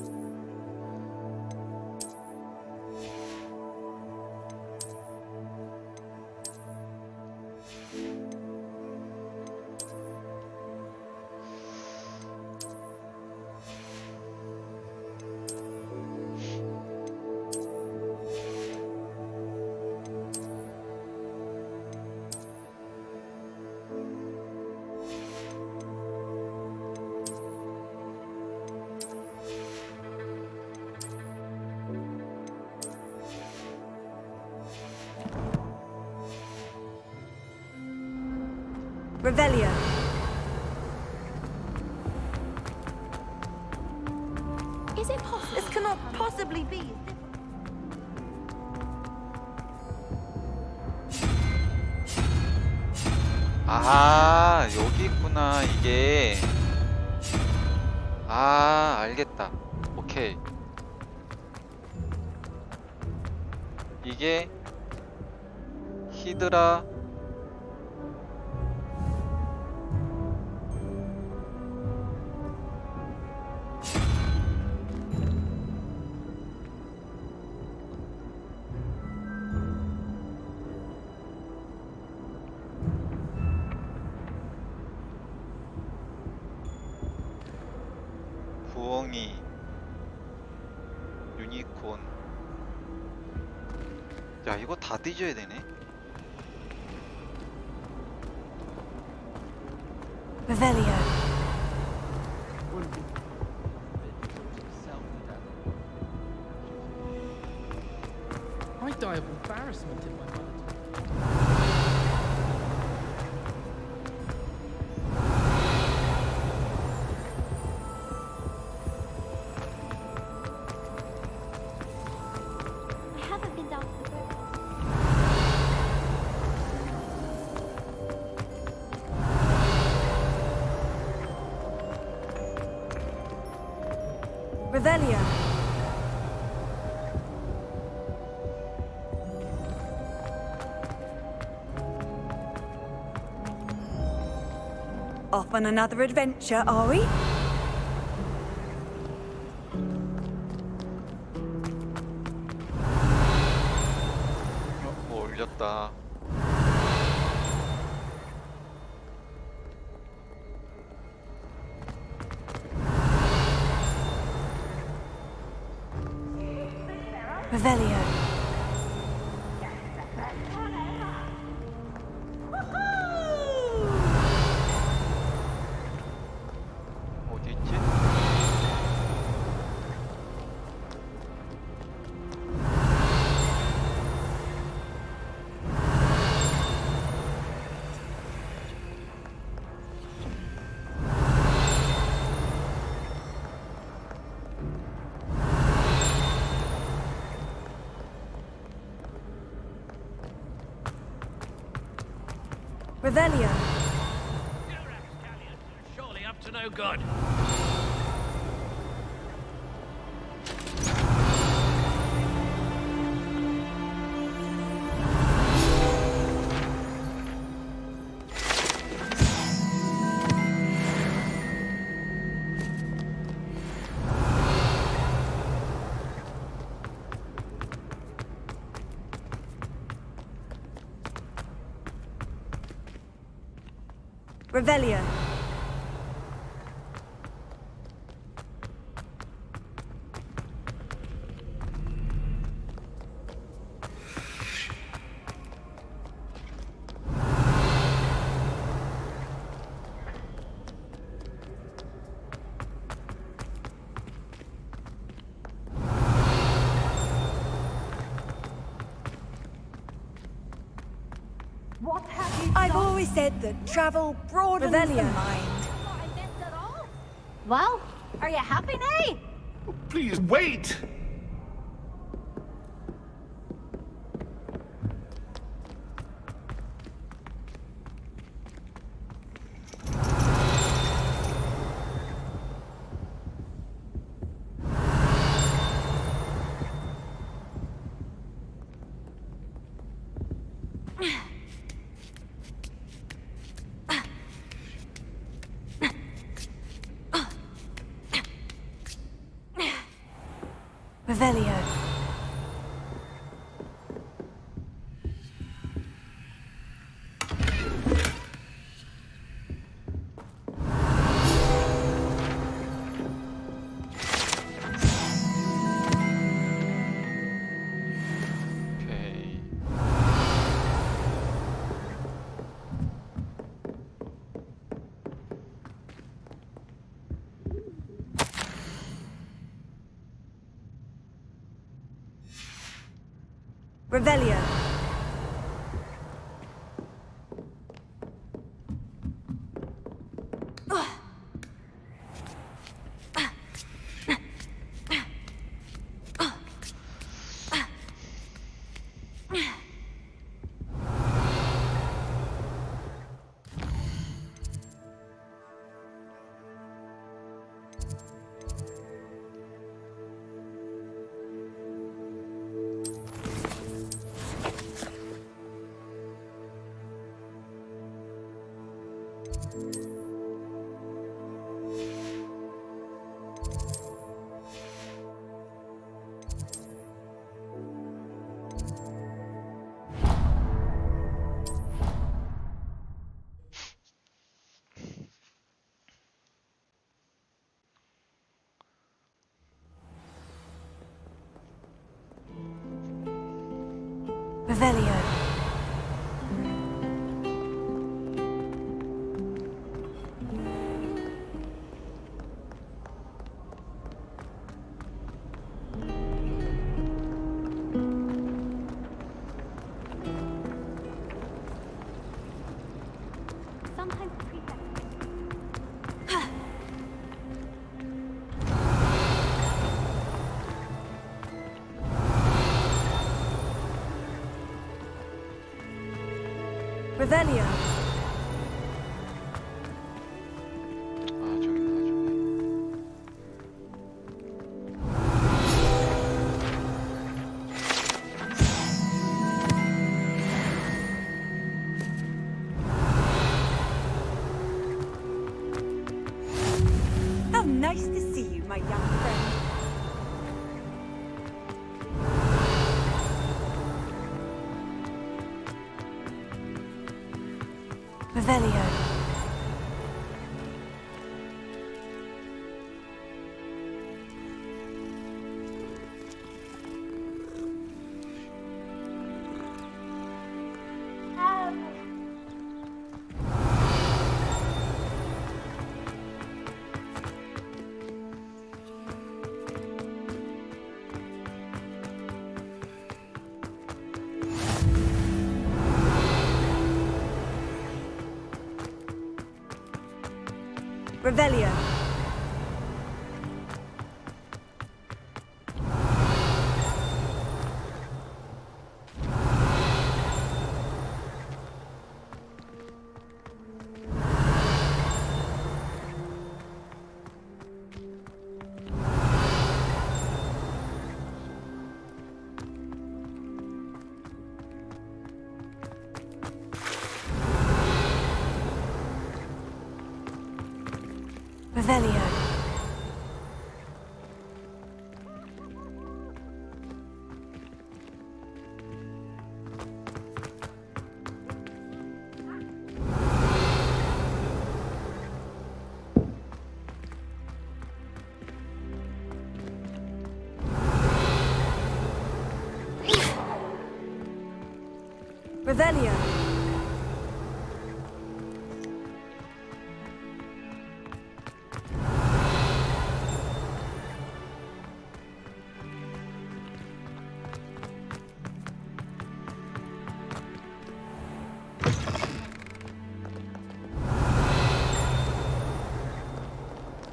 Revelio. Is it possible? This cannot possibly be. 아 여기 있구나 이게. 아 알겠다. 오케이. 이게 히드라 부엉이 유니콘. 야 이거 다 뒤져야 되네. Revelio. I die of embarrassment in my mind. I haven't been down to the boat. Revelio. Off on another adventure, are we? 뭐 올렸다. Revelio. 어디 있지? Revelio. Up to no good. Revelio. What have you I've done? always said that travel broadens the Revelio. mind. Well, are you happy now? Please wait! Revelio. 오케이. Revelio. Revelio. Sometimes Revelio. 아, 저기구나, 저기. How nice to see you, my young friend. Revelio. Revelio. Revelio. Revelio.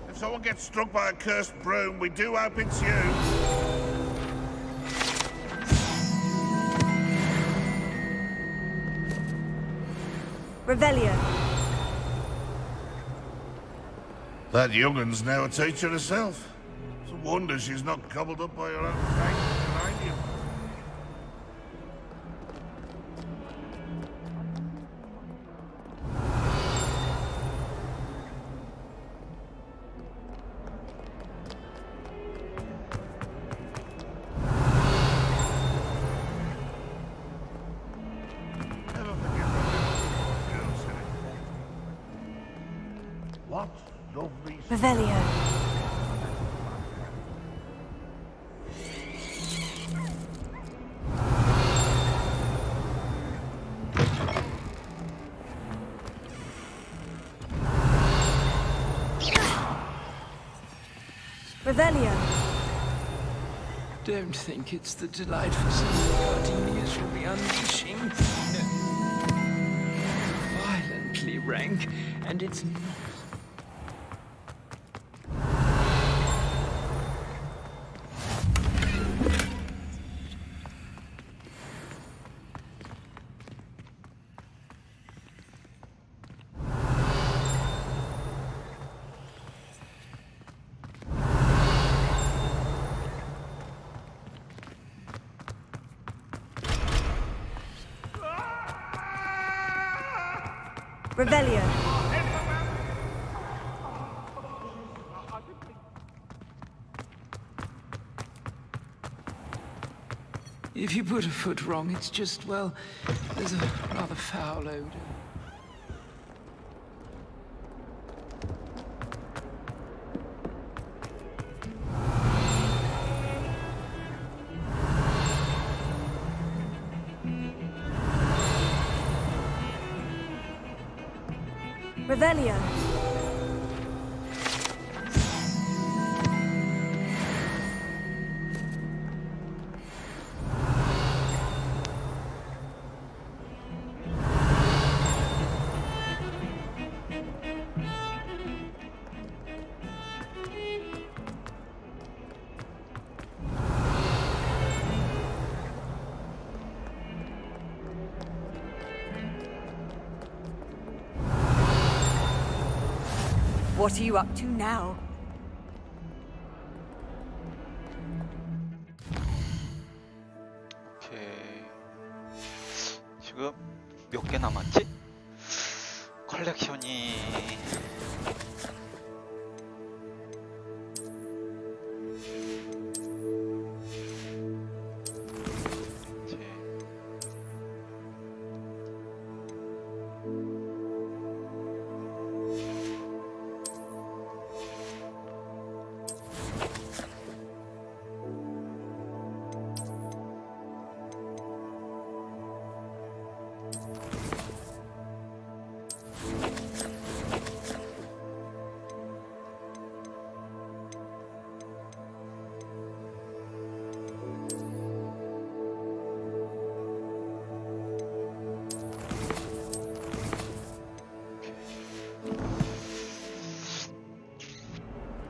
If someone gets struck by a cursed broom, we do hope it's you. Revelio. That young'un's now a teacher herself. It's a wonder she's not gobbled up by her own fang behind you. What lovely... Revelio. Revelio. Don't think it's the delightful sound gardenias will be unleashing. No. Violently rank, and it's not. Revelio. If you put a foot wrong, it's just, well, there's a rather foul odor. Revelio. What are you up to now? 오케이. 지금 몇 개 남았지? 컬렉션이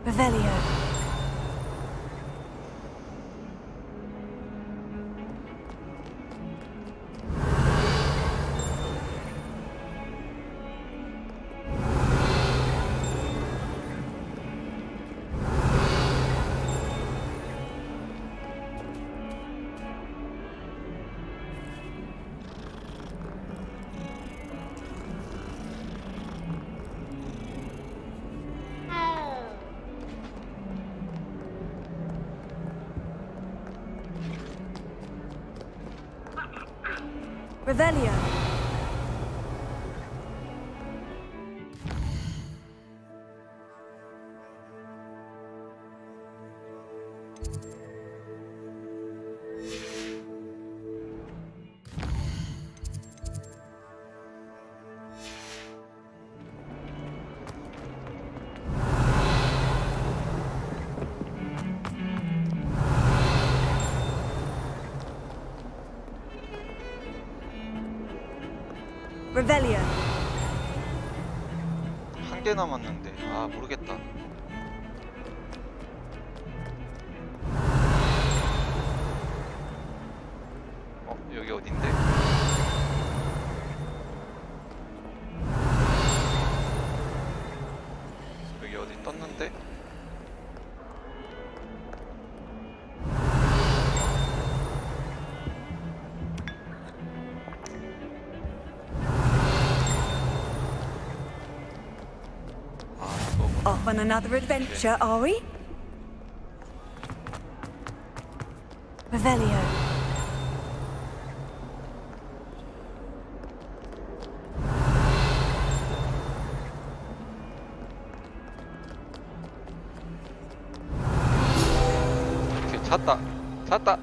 Revelio. Revelio. Revelio. 한 개 남았는데 아 모르겠다. 여기 어딘데? 여기 어디 떴는데? Off on another adventure, are we? Revelio. 오케이, 찾다. 찾다.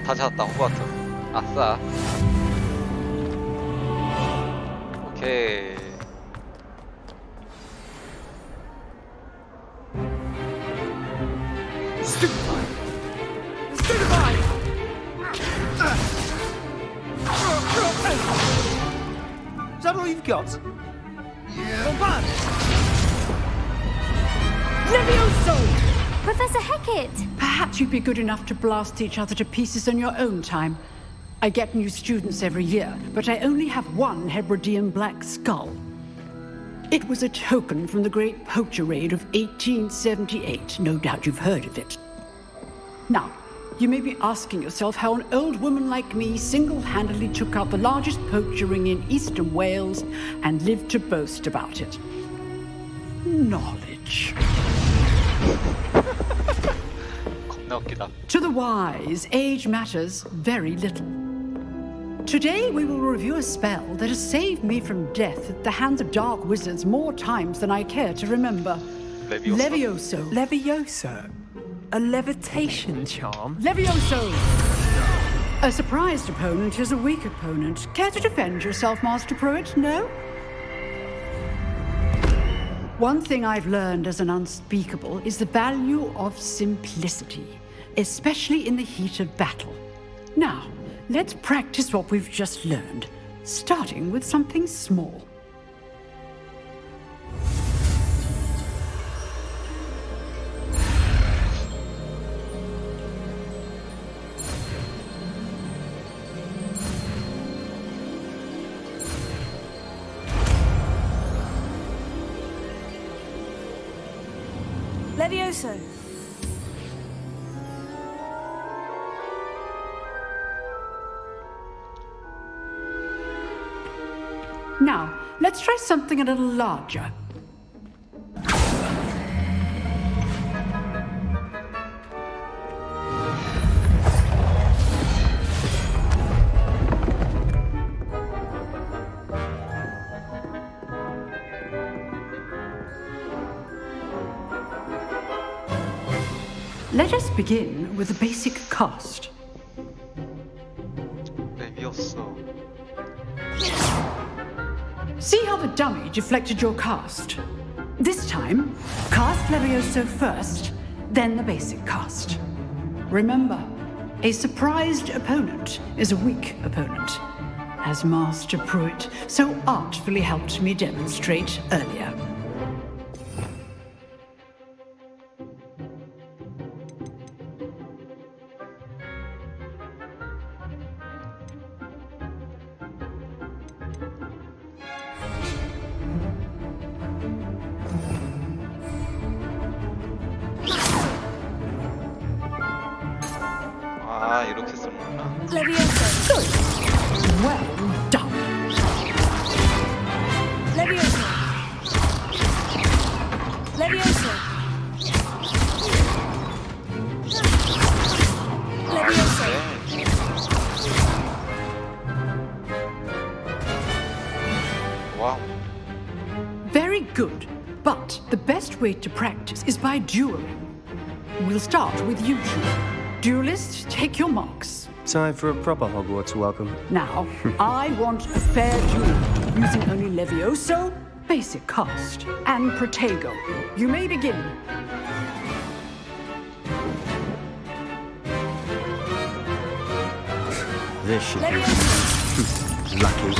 다 찾았다. 호그와트. 아싸. 오케이. Is that all you've got? Levioso! Professor Hecat! Perhaps you'd be good enough to blast each other to pieces in your own time. I get new students every year, but I only have one Hebridean black skull. It was a token from the Great Poacher Raid of 1878. No doubt you've heard of it. Now, you may be asking yourself how an old woman like me single-handedly took out the largest poacher ring in eastern Wales and lived to boast about it. Knowledge. 겁나 웃기다. To the wise, age matters very little. Today we will review a spell that has saved me from death at the hands of dark wizards more times than I care to remember. Levioso. Levioso? A levitation charm? Levioso! A surprised opponent is a weak opponent. Care to defend yourself, Master Pruitt? No? One thing I've learned as an unspeakable is the value of simplicity, especially in the heat of battle. Now, let's practice what we've just learned, starting with something small. Levioso. Now, let's try something a little larger. Let us begin with the basic cast. Levioso. See how the dummy deflected your cast? This time, cast Levioso first, then the basic cast. Remember, a surprised opponent is a weak opponent, as Master Pruitt so artfully helped me demonstrate earlier. 아, 이렇게 쓰는구나. Levioso. Good. Well done. Levioso. Levioso. Levioso. Wow. Very good. But the best way to practice is by dueling. We'll start with you two. Duelists, take your marks. Time for a proper Hogwarts welcome. Now, I want a fair duel, using only Levioso, basic cast, and Protego. You may begin. This should be lucky.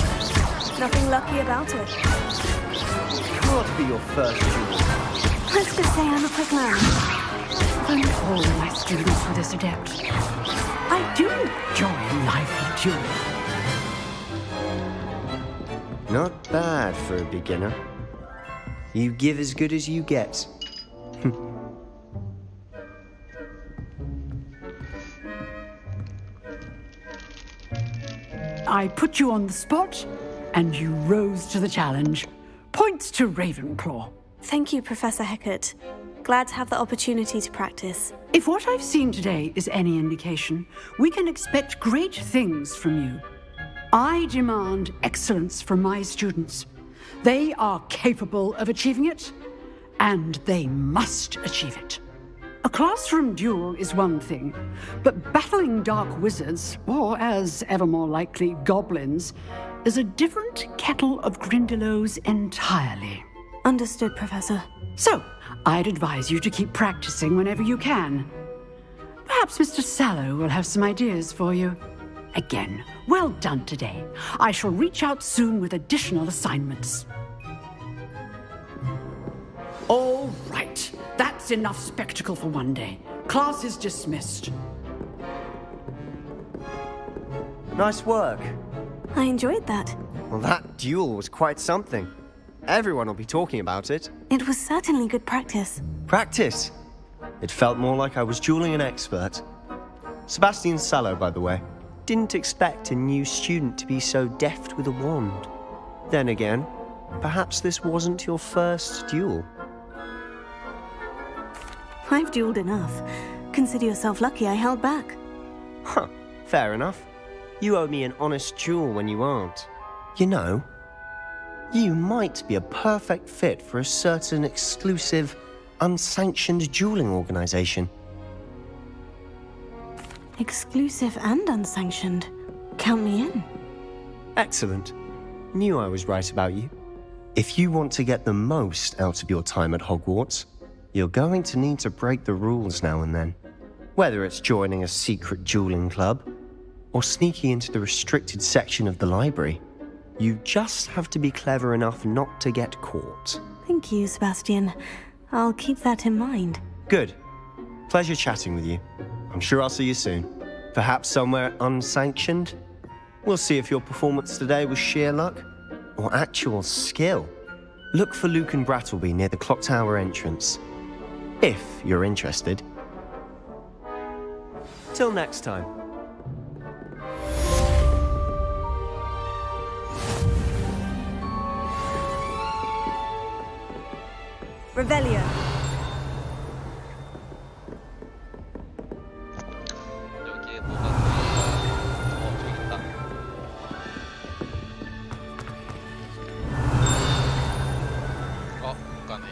Nothing lucky about it. Can't be your first duel. Let's just say I'm a quick learner. Thank all my students for this adept. I do enjoy lively dueling. Not bad for a beginner. You give as good as you get. I put you on the spot, and you rose to the challenge. Points to Ravenclaw. Thank you, Professor Hecat. Glad to have the opportunity to practice. If what I've seen today is any indication, we can expect great things from you. I demand excellence from my students. They are capable of achieving it, and they must achieve it. A classroom duel is one thing, but battling dark wizards, or as ever more likely, goblins, is a different kettle of Grindylows entirely. Understood, Professor. So, I'd advise you to keep practicing whenever you can. Perhaps Mr. Sallow will have some ideas for you. Again, well done today. I shall reach out soon with additional assignments. All right. That's enough spectacle for one day. Class is dismissed. Nice work. I enjoyed that. Well, that duel was quite something. Everyone will be talking about it. It was certainly good practice. Practice? It felt more like I was dueling an expert. Sebastian Sallow, by the way. Didn't expect a new student to be so deft with a wand. Then again, perhaps this wasn't your first duel. I've dueled enough. Consider yourself lucky I held back. Huh, fair enough. You owe me an honest duel when you aren't. You know, you might be a perfect fit for a certain exclusive, unsanctioned dueling organization. Exclusive and unsanctioned. Count me in. Excellent. Knew I was right about you. If you want to get the most out of your time at Hogwarts, you're going to need to break the rules now and then. Whether it's joining a secret dueling club, or sneaking into the restricted section of the library, you just have to be clever enough not to get caught. Thank you, Sebastian. I'll keep that in mind. Good. Pleasure chatting with you. I'm sure I'll see you soon. Perhaps somewhere unsanctioned? We'll see if your performance today was sheer luck or actual skill. Look for Luke and Brattleby near the clock tower entrance. If you're interested. Till next time. Revelio. 여기에 뭐가 더 있다. 못 가네.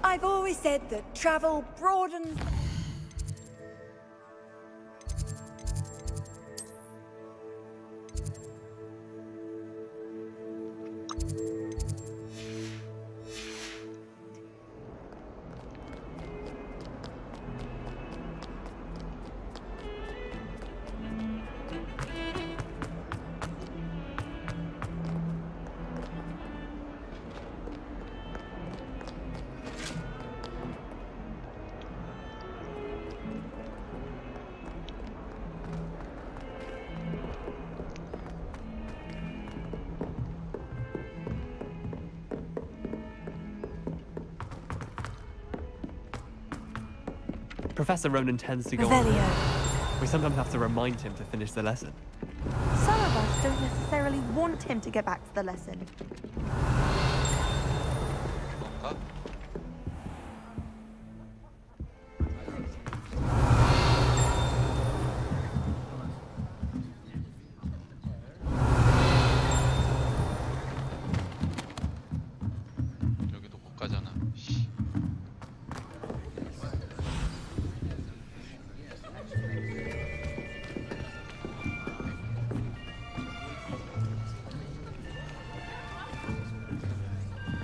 I've always said that travel broadens. Professor Ronan tends to go on. We sometimes have to remind him to finish the lesson. Some of us don't necessarily want him to get back to the lesson. 여기도 못 가잖아.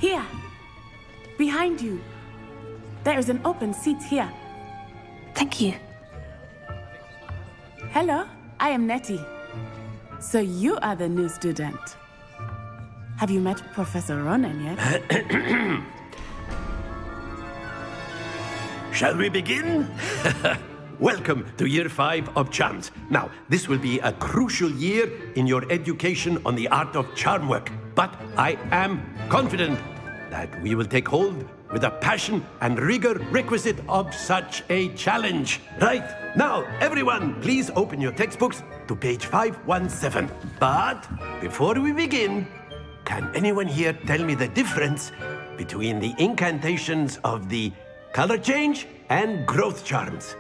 Here, behind you. There is an open seat here. Thank you. Hello, I am Nettie. So you are the new student. Have you met Professor Ronan yet? Shall we begin? Welcome to Year 5 of Charms. Now, this will be a crucial year in your education on the art of charm work. But I am confident that we will take hold with the passion and rigor requisite of such a challenge. Right, now, everyone, please open your textbooks to page 517. But before we begin, can anyone here tell me the difference between the incantations of the color change and growth charms?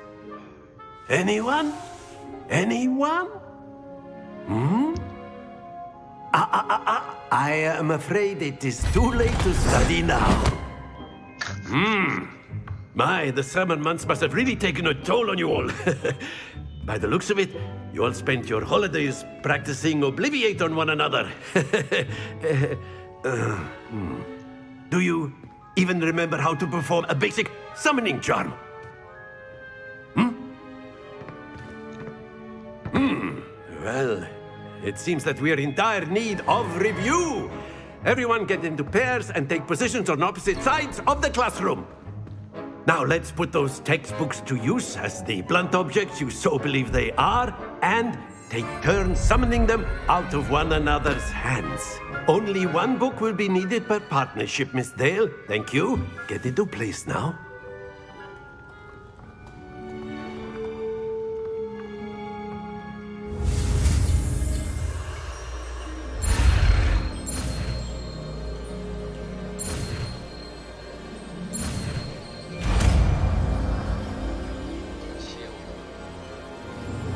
Anyone? Anyone? I am afraid it is too late to study now. My, the summer months must have really taken a toll on you all. By the looks of it, you all spent your holidays practicing Obliviate on one another. Do you even remember how to perform a basic summoning charm? Well, it seems that we are in dire need of review. Everyone get into pairs and take positions on opposite sides of the classroom. Now let's put those textbooks to use as the blunt objects you so believe they are, and take turns summoning them out of one another's hands. Only one book will be needed per partnership, Miss Dale. Thank you. Get into place now.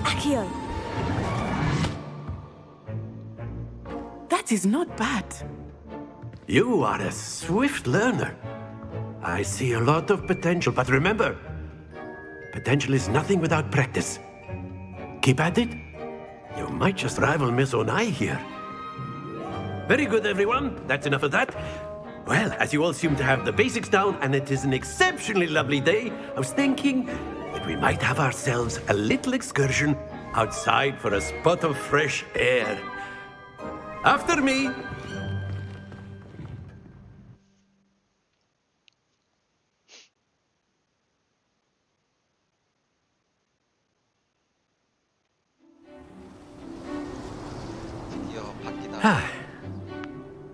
Accio. That is not bad. You are a swift learner. I see a lot of potential, but remember, potential is nothing without practice. Keep at it. You might just rival Miss Onai here. Very good, everyone. That's enough of that. Well, as you all seem to have the basics down, and it is an exceptionally lovely day, I was thinking that we might have ourselves a little excursion outside for a spot of fresh air. After me.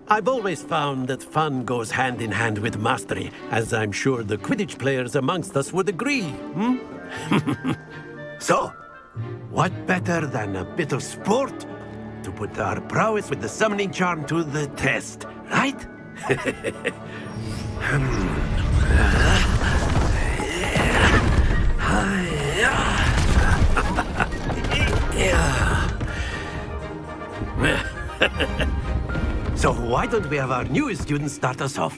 I've always found that fun goes hand in hand with mastery, as I'm sure the Quidditch players amongst us would agree. So, what better than a bit of sport to put our prowess with the summoning charm to the test, right? So why don't we have our newest student start us off?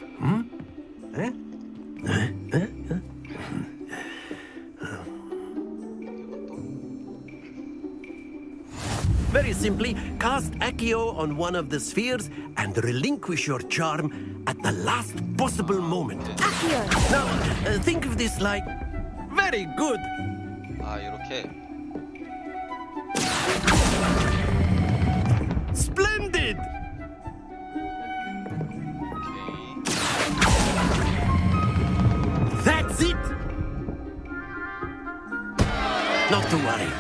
Very simply, cast Accio on one of the spheres and relinquish your charm at the last possible moment. Accio. Now, think of this like... Very good! 아, 이렇게. Splendid! That's it! Not to worry.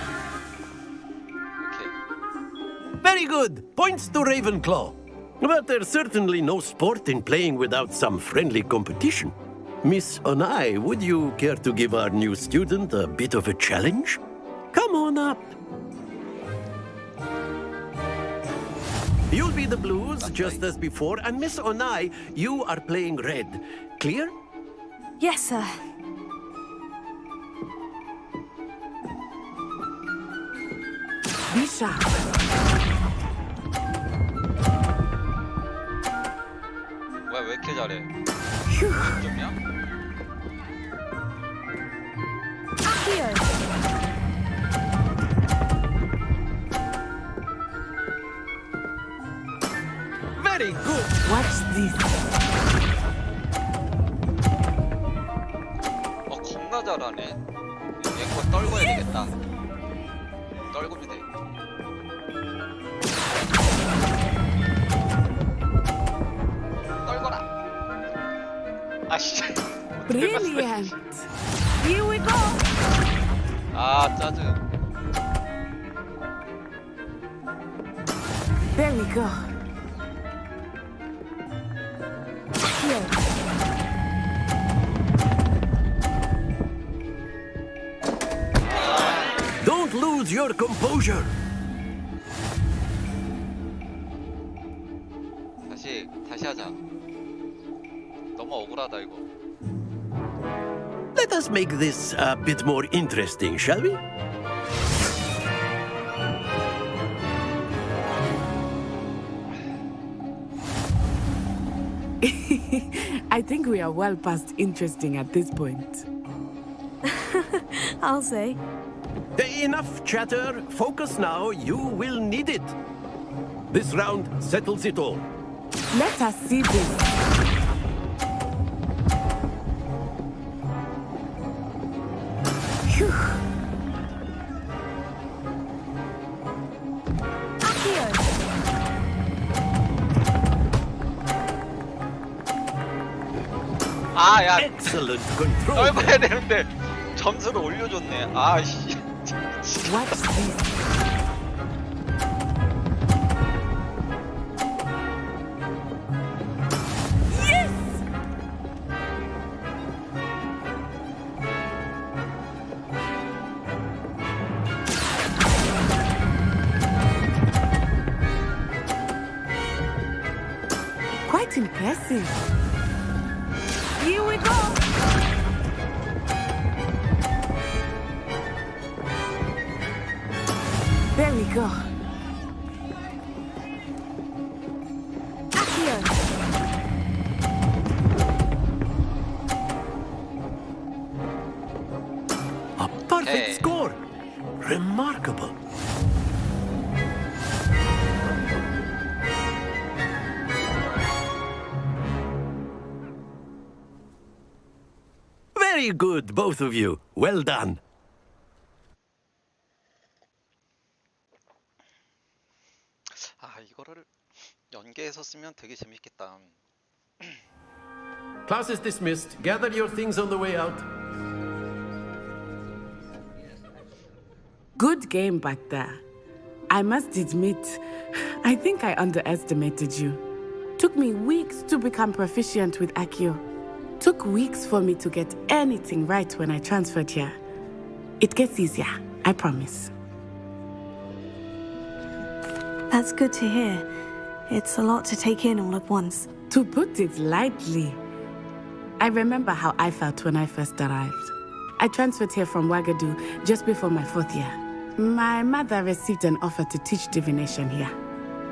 Very good. Points to Ravenclaw. But there's certainly no sport in playing without some friendly competition. Miss Onai, would you care to give our new student a bit of a challenge? Come on up. You'll be the blues, just as before, and Miss Onai, you are playing red. Clear? Yes, sir. Be sharp. 뭐야 왜 이렇게 잘해? Phew. 10점이야? Accio! Very good. Watch this. 겁나 잘하네. 얘거 떨궈야 되겠다. 떨구면 돼. 떨거라. 아씨. Brilliant. Here we go. 아 짜증. There we go. Here. Don't lose your composure. 다시 하자. 너무 억울하다 이거. Let us make this a bit more interesting, shall we? I think we are well past interesting at this point. I'll say. Enough chatter. Focus now. You will need it. This round settles it all. Let us see this. Phew. 아, 야. Excellent control. 떨궈야 되는데 점수를 올려줬네. 아씨. Watch this. Quite impressive. Here we go. There we go. Accio! A perfect score. Remarkable. Very good, both of you. Well done. 아, 이거를 연계해서 쓰면 되게 재밌겠다. Class is dismissed. Gather your things on the way out. Good game back there. I must admit, I think I underestimated you. Took me weeks to become proficient with Accio. Took weeks for me to get anything right when I transferred here. It gets easier, I promise. That's good to hear. It's a lot to take in all at once. To put it lightly, I remember how I felt when I first arrived. I transferred here from Ouagadougou just before my 4th year. My mother received an offer to teach divination here.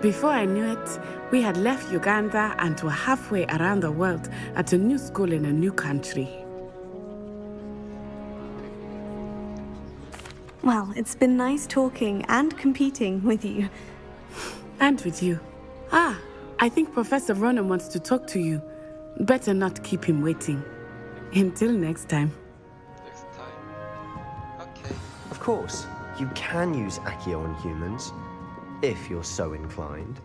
Before I knew it, we had left Uganda and were halfway around the world at a new school in a new country. Well, it's been nice talking and competing with you. And with you. Ah, I think Professor Ronan wants to talk to you. Better not keep him waiting. Until next time. Next time. Okay. Of course, you can use Accio on humans, if you're so inclined.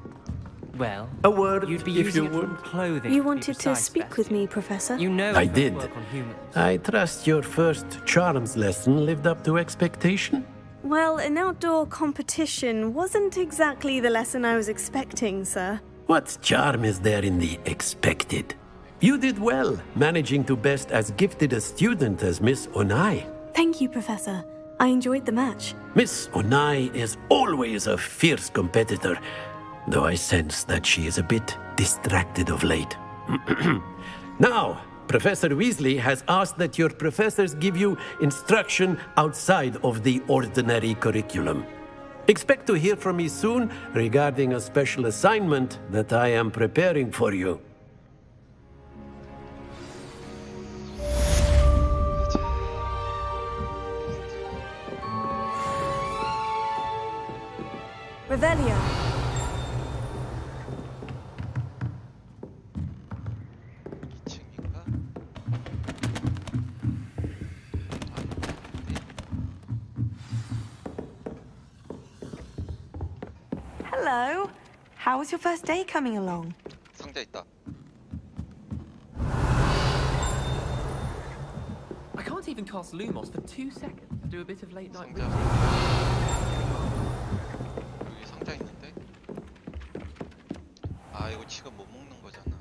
Well, a word you'd be if using you it from would. clothing. You to be wanted to precise, speak with me, Professor? You know I it did. won't work on humans. I trust your first charms lesson lived up to expectation. Well, an outdoor competition wasn't exactly the lesson I was expecting, sir. What charm is there in the expected? You did well, managing to best as gifted a student as Miss Onai. Thank you, Professor. I enjoyed the match. Miss Onai is always a fierce competitor. though I sense that she is a bit distracted of late. Now, Professor Weasley has asked that your professors give you instruction outside of the ordinary curriculum. Expect to hear from me soon regarding a special assignment that I am preparing for you. Revelio. Hello. How was your first day coming along? 상자 있다. I can't even cast Lumos for 2 seconds. Do a bit of late night 여기 상자 있는데? 아 이거 지금 못 먹는 거잖아.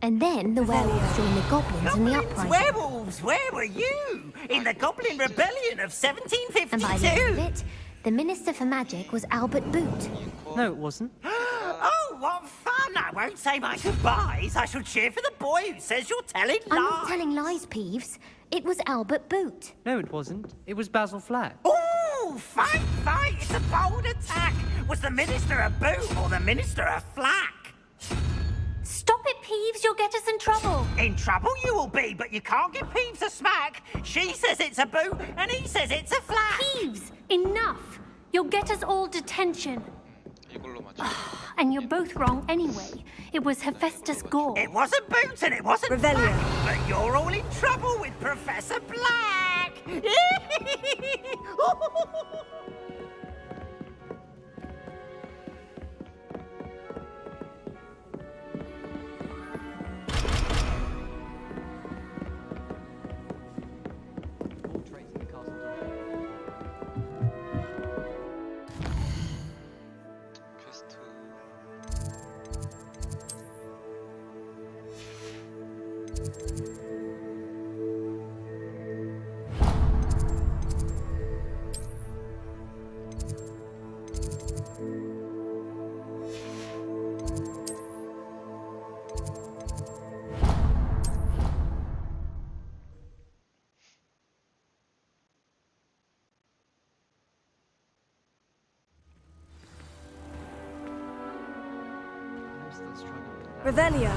And then the werewolves joined the goblins in the uprising. Werewolves, where were you? In the Goblin Rebellion of 1752? And by the end of it, the Minister for Magic was Albert Boot. No, it wasn't. Oh, what fun! I won't say my goodbyes. I shall cheer for the boy who says you're telling lies. I'm not telling lies, Peeves. It was Albert Boot. No, it wasn't. It was Basil Flack. Oh, fight, fight! It's a bold attack. Was the Minister a boot or the Minister a flack? Stop it, Peeves. You'll get us in trouble. In trouble you will be, but you can't give Peeves a smack. She says it's a boot, and he says it's a flack. Peeves, enough. You'll get us all detention. And you're both wrong anyway. It was Hephaestus Gore. It wasn't Boots and it wasn't Revelio. Black, but you're all in trouble with Professor Black. Revelio.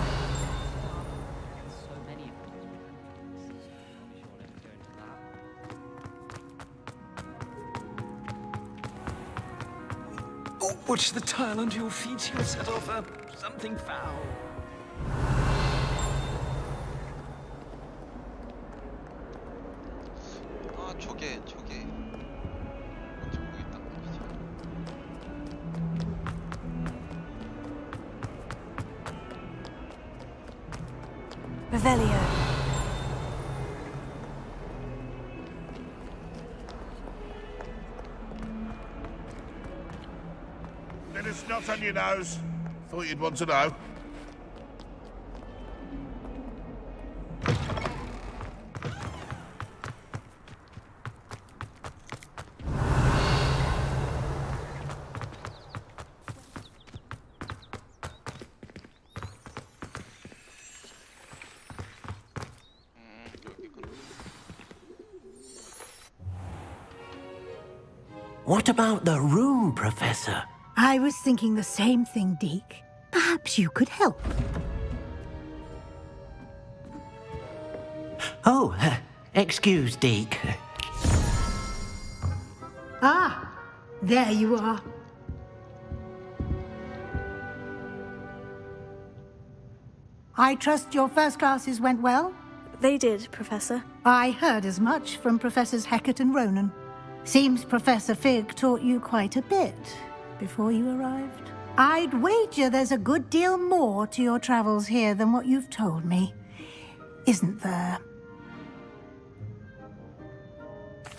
Oh, watch the tile under your feet. You'll set off something foul. 아 저게 뭔지 모르겠단 말이지. Revelio. Bit of snot on your nose. Thought you'd want to know. What about the room, Professor? I was thinking the same thing, Deke. Perhaps you could help. Oh, excuse, Deke. Ah, there you are. I trust your first classes went well? They did, Professor. I heard as much from Professors Hecat and Ronan. Seems Professor Fig taught you quite a bit before you arrived. I'd wager there's a good deal more to your travels here than what you've told me. Isn't there?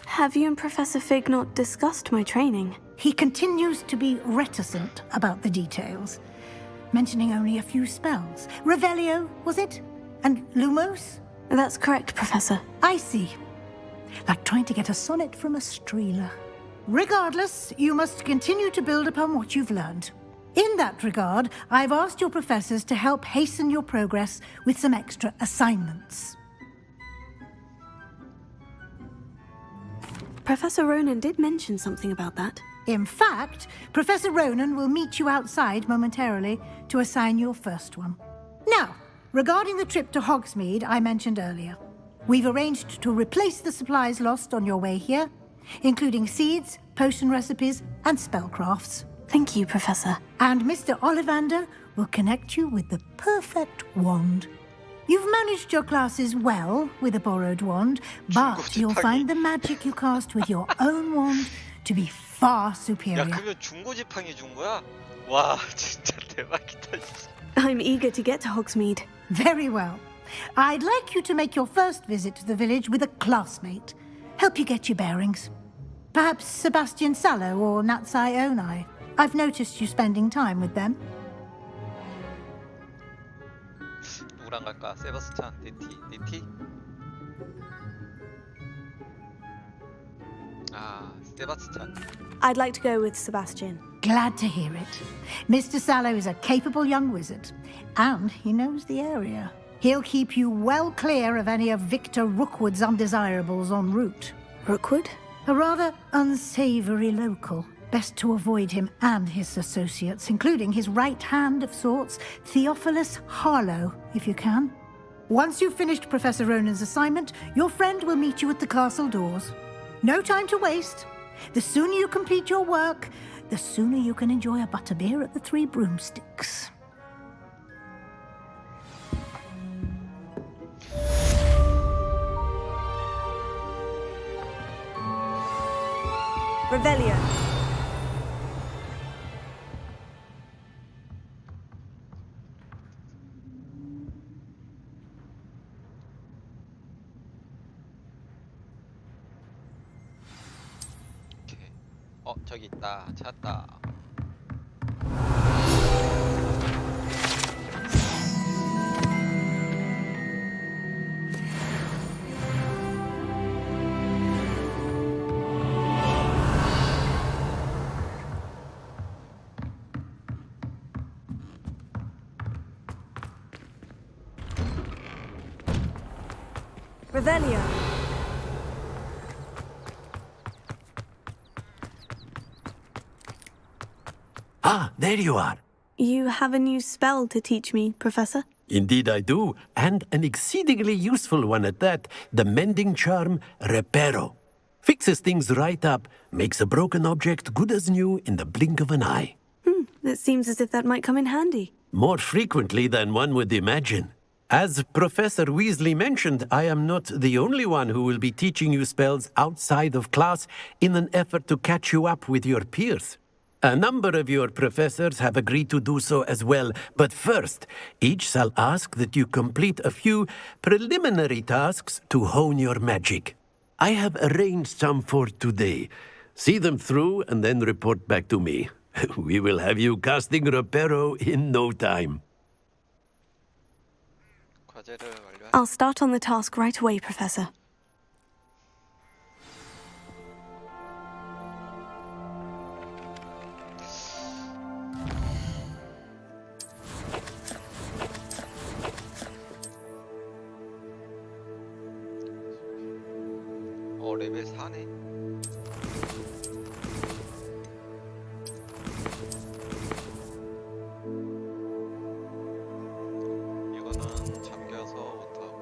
Have you and Professor Fig not discussed my training? He continues to be reticent about the details, mentioning only a few spells. Revelio, was it? And Lumos? That's correct, Professor. I see. Like trying to get a sonnet from a streeler. Regardless, you must continue to build upon what you've learned. In that regard, I've asked your professors to help hasten your progress with some extra assignments. Professor Ronan did mention something about that. In fact, Professor Ronan will meet you outside momentarily to assign your first one. Now, regarding the trip to Hogsmeade I mentioned earlier, we've arranged to replace the supplies lost on your way here, including seeds, potion recipes, and spellcrafts. Thank you, Professor. And Mr. Ollivander will connect you with the perfect wand. You've managed your classes well with a borrowed wand, but you'll find the magic you cast with your own wand to be far superior. 야, 그러면 중고지팡이 준 거야? 와, 진짜 대박이다. I'm eager to get to Hogsmeade. Very well. I'd like you to make your first visit to the village with a classmate. Help you get your bearings. Perhaps Sebastian Sallow or Natsai Onai. I've noticed you spending time with them. 누구랑 갈까? 세바스찬, 니티? 아, 세바스찬. I'd like to go with Sebastian. Glad to hear it. Mr. Sallow is a capable young wizard, and he knows the area. He'll keep you well clear of any of Victor Rookwood's undesirables en route. Rookwood? A rather unsavory local. Best to avoid him and his associates, including his right hand of sorts, Theophilus Harlow, if you can. Once you've finished Professor Ronan's assignment, your friend will meet you at the castle doors. No time to waste. The sooner you complete your work, the sooner you can enjoy a butterbeer at the Three Broomsticks. Revelio. 저기 있다. 찾았다. Revelio. Ah, there you are. You have a new spell to teach me, Professor? Indeed I do, and an exceedingly useful one at that, the mending charm Reparo. Fixes things right up, makes a broken object good as new in the blink of an eye. It seems as if that might come in handy. More frequently than one would imagine. As Professor Weasley mentioned, I am not the only one who will be teaching you spells outside of class in an effort to catch you up with your peers. A number of your professors have agreed to do so as well, but first, each shall ask that you complete a few preliminary tasks to hone your magic. I have arranged some for today. See them through and then report back to me. We will have you casting Reparo in no time. I'll start on the task right away, Professor. 레벨 4네. 이거는 잠겨서 못하고.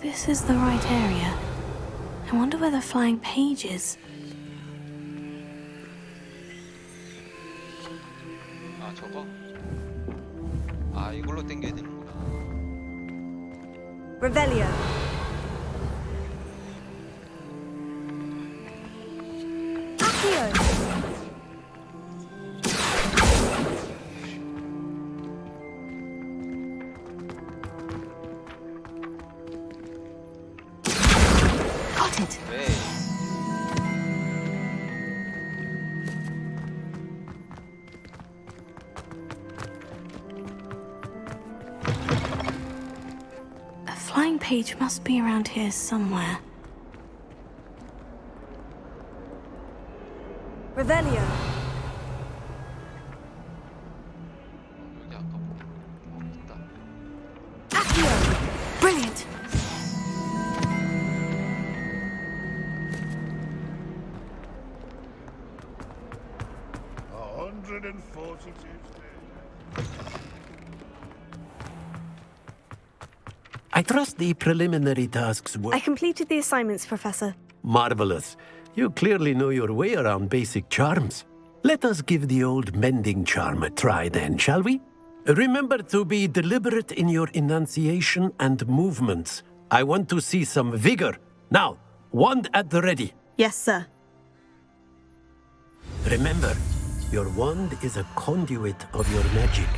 This is the right area. I wonder where the flying page is. 아, 저거? 아, 이걸로 당겨야 되는구나. Revelio. Accio. Got it. 왜? flying page must be around here somewhere. Revelio. Brilliant! 142 I trust the preliminary tasks were I completed the assignments, Professor. marvelous. You clearly know your way around basic charms. Let us give the old mending charm a try then, shall we? Remember to be deliberate in your enunciation and movements. I want to see some vigor. Now, wand at the ready. Yes, sir. Remember, your wand is a conduit of your magic.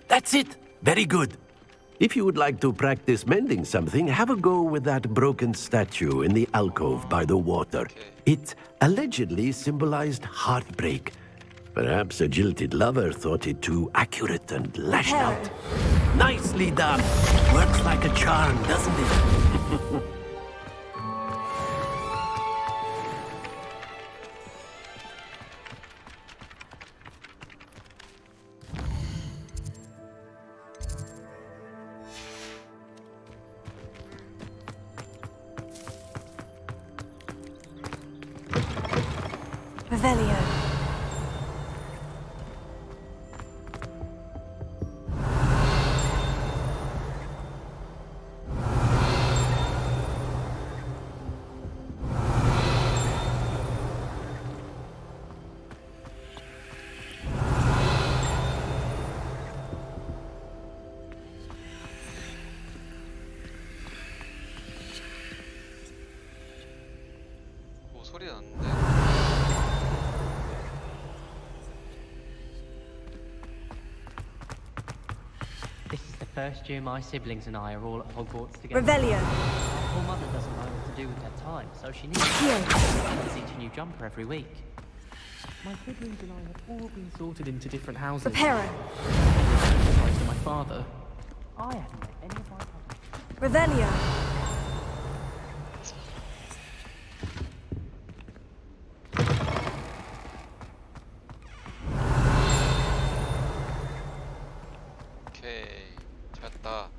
That's it! Very good. If you would like to practice mending something, have a go with that broken statue in the alcove by the water. It allegedly symbolized heartbreak. Perhaps a jilted lover thought it too accurate and lashed out. Nicely done! Works like a charm, doesn't it? Revelio. 오, 소리 났는데. This is the first year my siblings and I are all at Hogwarts together. Revelio. My poor mother doesn't know what to do with her time, so she needs to teach a new jumper every week. My siblings and I have all been sorted into different houses. Reparo. Besides to my father, I haven't met any of my brothers. Revelio. 오케이, 잘했다.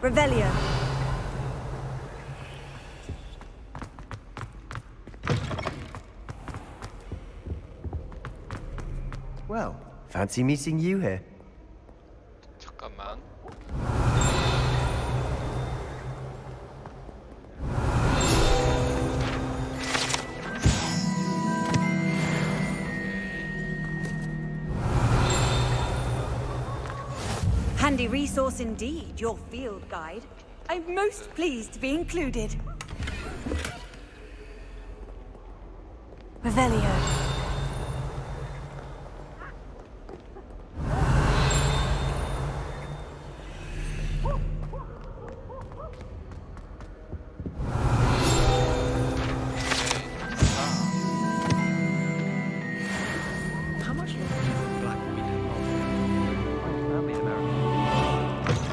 Revelio. Well, fancy meeting you here. 잠깐만. Handy resource indeed, your field guide. I'm most pleased to be included. Revelio. How much black we have? That'll be American.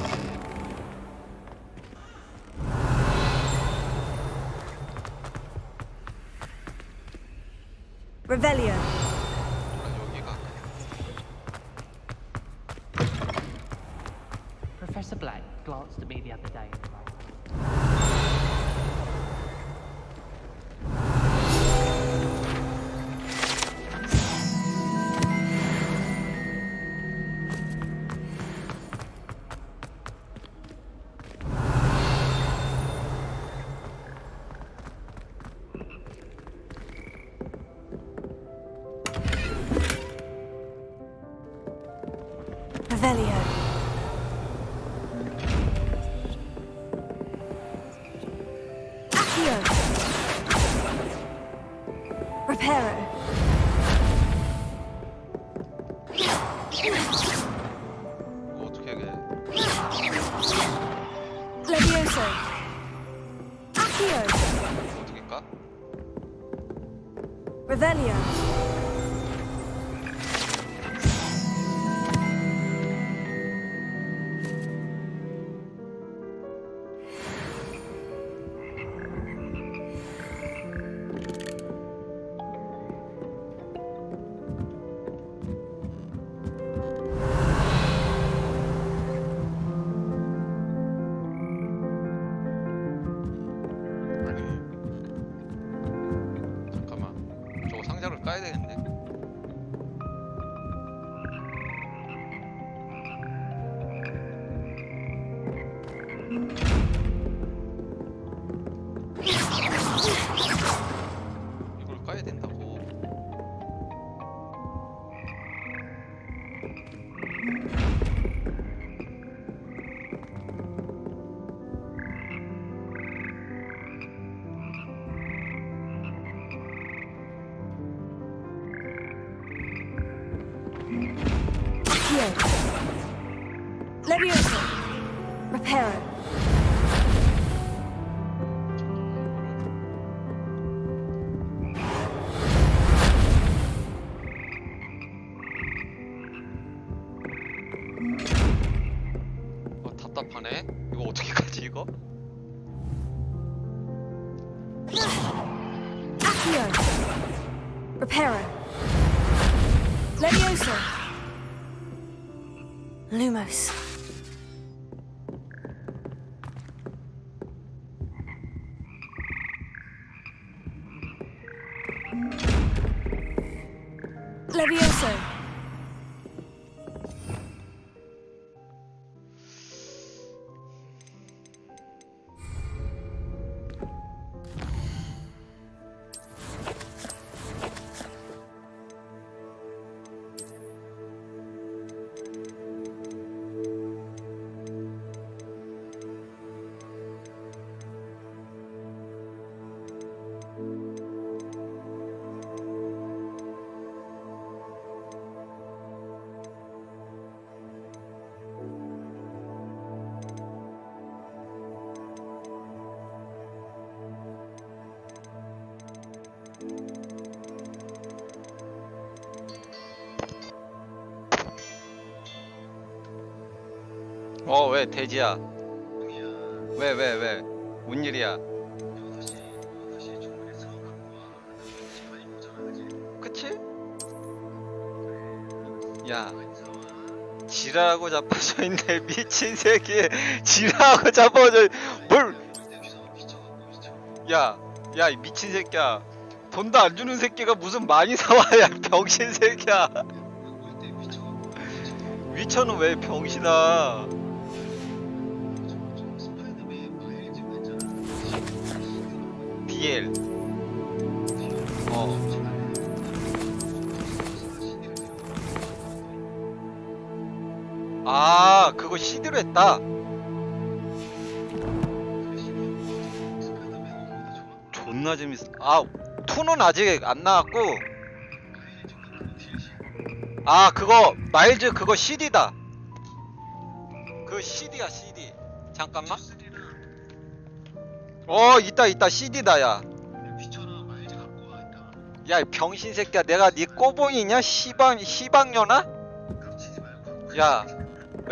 Revelio. Professor Black glanced at me the other day. Reparo. 이거 어떻게 해? Levioso. Accio. 어떻게 까? Revelio. 잠깐만. 저거 상자를 까야 되겠네. 이걸 까야 된다고. Accio. Levioso. Reparo. 답답하네. 이거 어떻게 까지 이거? Accio. Reparo. Levioso. Lumos. Levioso. 왜 돼지야? 왜? 뭔 일이야? 그치? 야, 지랄하고 자빠져 있네. 미친 새끼. 지랄하고 자빠져. 뭘? 야, 이 미친 새끼야. 돈도 안 주는 새끼가 무슨 많이 사와? 야, 병신 새끼야. 위쳐는 왜 병신아? DL. 아, 그거 CD로 했다. 존나 재밌어. 아, 2는 아직 안 나왔고. 아, 그거 마일즈 그거 CD다. 그 CD야, CD. 잠깐만. 있다. CD다, 야. 야, 이 병신 새끼야. 내가 네 꼬봉이냐? 시방년아? 야,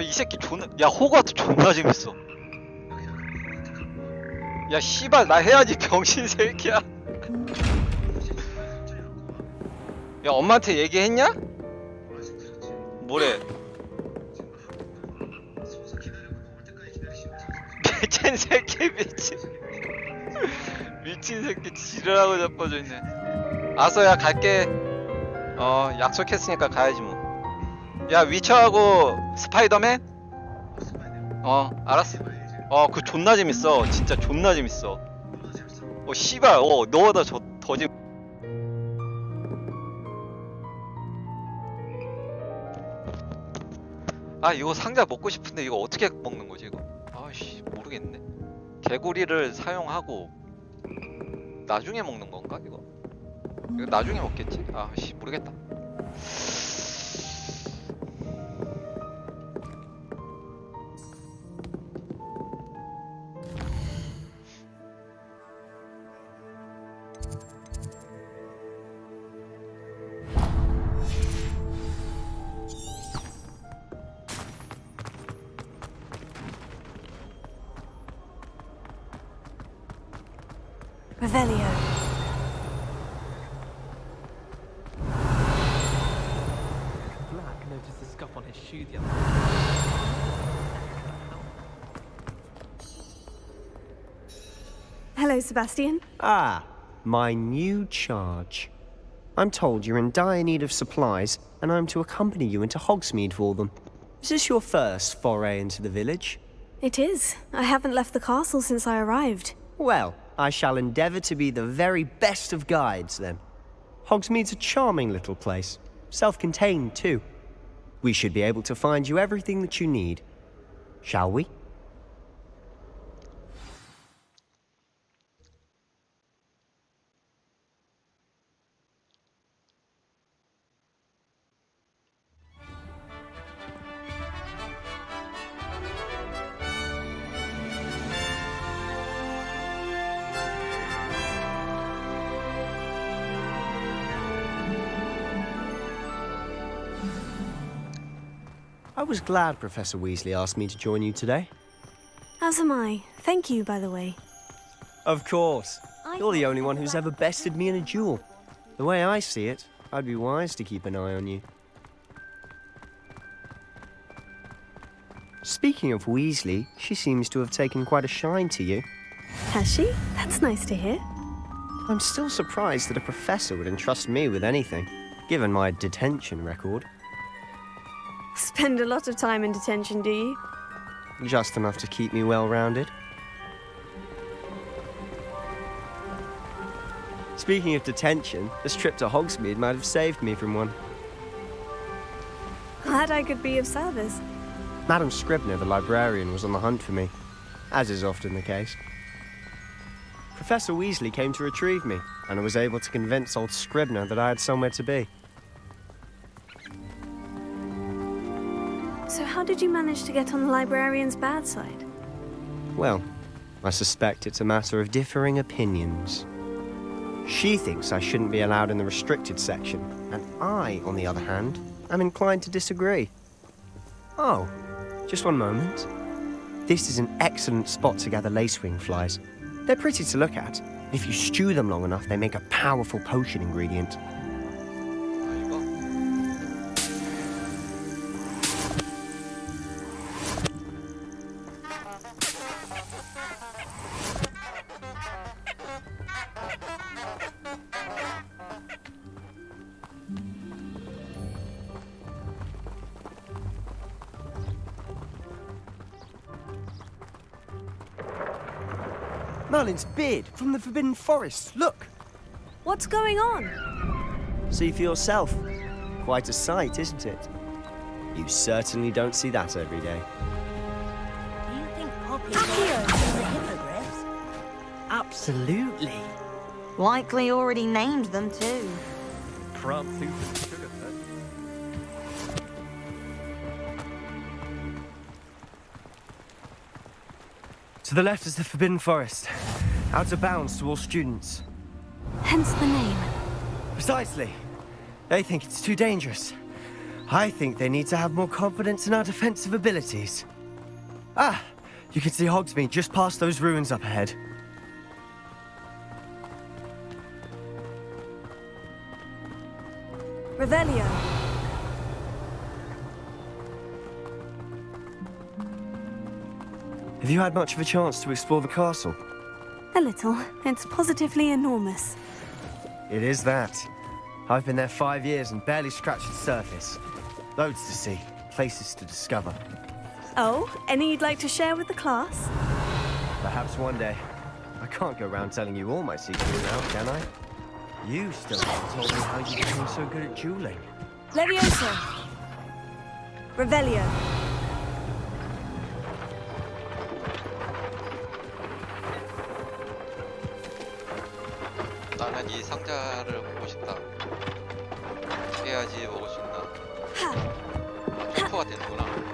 이 새끼 존나. 야, 호그와트 존나 재밌어. 야, 씨발, 나 해야지, 병신 새끼야. 야, 엄마한테 얘기했냐? 뭐래? 미친 새끼, 미친 새끼 지랄하고 자빠져 있네. 아서야 갈게. 약속했으니까 가야지 뭐. 야, 위쳐하고 스파이더맨? 알았어. 그거 존나 재밌어. 진짜 존나 재밌어. 씨발, 너보다 더 재밌. 아, 이거 상자 먹고 싶은데 이거 어떻게 먹는 거지 이거? 아씨, 모르겠네. 개구리를 사용하고 나중에 먹는 건가 이거? 이거 나중에 먹겠지? 아, 씨, 모르겠다. Revelio. Black noticed the scuff on his shoe the other day. Hello, Sebastian. Ah, my new charge. I'm told you're in dire need of supplies, and I'm to accompany you into Hogsmeade for them. Is this your first foray into the village? It is. I haven't left the castle since I arrived. Well, I shall endeavour to be the very best of guides, then. Hogsmeade's a charming little place. Self-contained, too. We should be able to find you everything that you need. Shall we? I was glad Professor Weasley asked me to join you today. As am I. Thank you, by the way. Of course. You're the only one who's ever bested me in a duel. The way I see it, I'd be wise to keep an eye on you. Speaking of Weasley, she seems to have taken quite a shine to you. Has she? That's nice to hear. I'm still surprised that a professor would entrust me with anything, given my detention record. Spend a lot of time in detention, do you? Just enough to keep me well-rounded. Speaking of detention, this trip to Hogsmeade might have saved me from one. Glad I could be of service. Madam Scribner, the librarian, was on the hunt for me, as is often the case. Professor Weasley came to retrieve me, and I was able to convince old Scribner that I had somewhere to be. So how did you manage to get on the librarian's bad side? Well, I suspect it's a matter of differing opinions. She thinks I shouldn't be allowed in the restricted section, and I, on the other hand, am inclined to disagree. Oh, just one moment. This is an excellent spot to gather lacewing flies. They're pretty to look at. If you stew them long enough, they make a powerful potion ingredient. Merlin's beard from the Forbidden Forest. Look! What's going on? See for yourself. Quite a sight, isn't it? You certainly don't see that every day. Do you think Poppy was the hippogriffs? Absolutely. Likely already named them too. Prompt and sugar. To the left is the Forbidden Forest. Out of bounds to all students. Hence the name. Precisely. They think it's too dangerous. I think they need to have more confidence in our defensive abilities. Ah! You can see Hogsmeade just past those ruins up ahead. Revelio. Have you had much of a chance to explore the castle? A little. It's positively enormous. It is that. I've been there 5 years and barely scratched the surface. Loads to see, places to discover. Oh, any you'd like to share with the class? Perhaps one day. I can't go around telling you all my secrets now, can I? You still haven't told me how you became so good at dueling. Levioso. Revelio. 나는 이 상자 레베카를 보고 싶다. 해야지 먹을 수 있나? 슈퍼가 되는구나.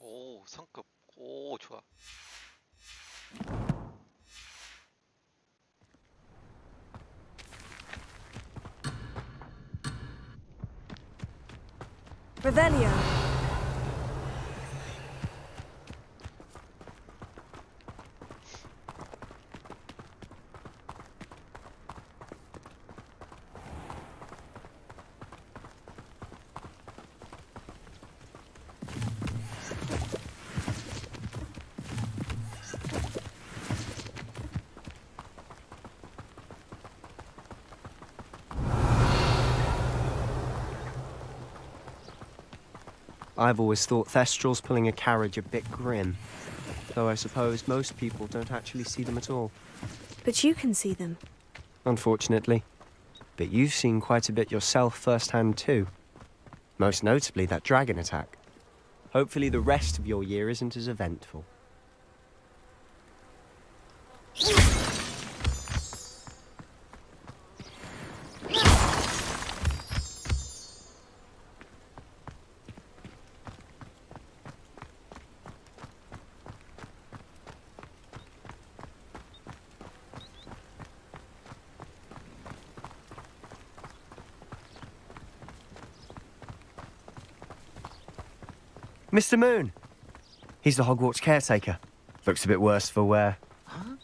오, 성급. 오, 좋아. Revelio. I've always thought Thestrals pulling a carriage a bit grim, though I suppose most people don't actually see them at all. But you can see them. Unfortunately. But you've seen quite a bit yourself firsthand too. Most notably that dragon attack. Hopefully the rest of your year isn't as eventful. Mr. Moon! He's the Hogwarts caretaker. Looks a bit worse for wear. Huh?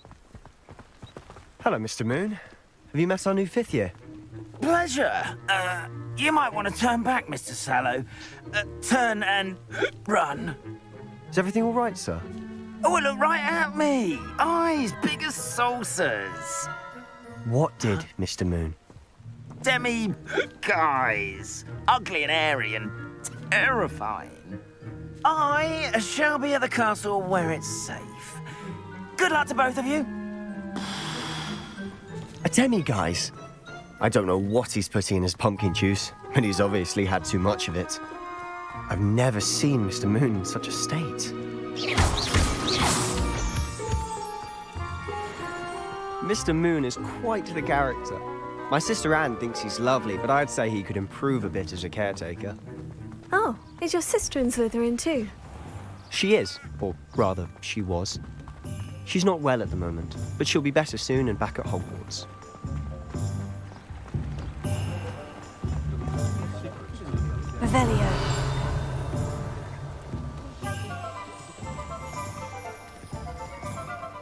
Hello, Mr. Moon. Have you met our new 5th year? Pleasure. You might want to turn back, Mr. Sallow. Turn and run. Is everything all right, sir? Oh, look right at me. Eyes big as saucers. What did, Mr. Moon? Guys. Ugly and airy and terrifying. I shall be at the castle where it's safe. Good luck to both of you. A demi-guise? I don't know what he's putting in his pumpkin juice, but he's obviously had too much of it. I've never seen Mr. Moon in such a state. Mr. Moon is quite the character. My sister Anne thinks he's lovely, but I'd say he could improve a bit as a caretaker. Oh, is your sister in Slytherin too? She is, or rather, she was. She's not well at the moment, but she'll be better soon and back at Hogwarts. Revelio.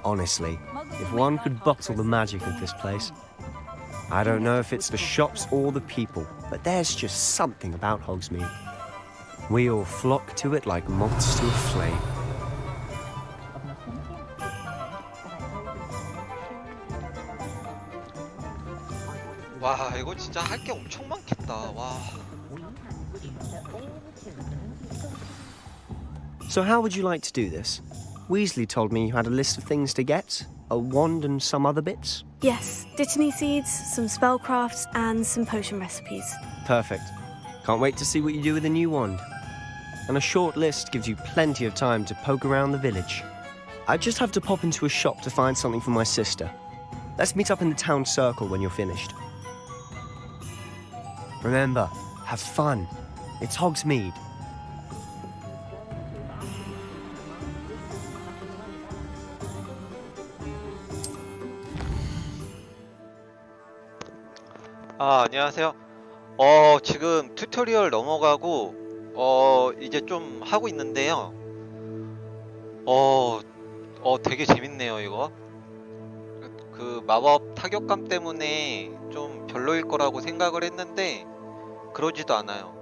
Honestly, if one could bottle the magic of this place. I don't know if it's the shops or the people, but there's just something about Hogsmeade. We all flock to it like moths to a flame. 와, 이거 진짜 할 게 엄청 많겠다. 와. So how would you like to do this? Weasley told me you had a list of things to get, a wand and some other bits. Yes, Dittany seeds, some spellcrafts, and some potion recipes. Perfect. Can't wait to see what you do with the new wand. And a short list gives you plenty of time to poke around the village. I just have to pop into a shop to find something for my sister. Let's meet up in the town circle when you're finished. Remember, have fun. It's Hogsmeade. 아, 안녕하세요. 지금 튜토리얼 넘어가고 이제 좀 하고 있는데요. 되게 재밌네요, 이거. 그 마법 타격감 때문에 좀 별로일 거라고 생각을 했는데 그러지도 않아요.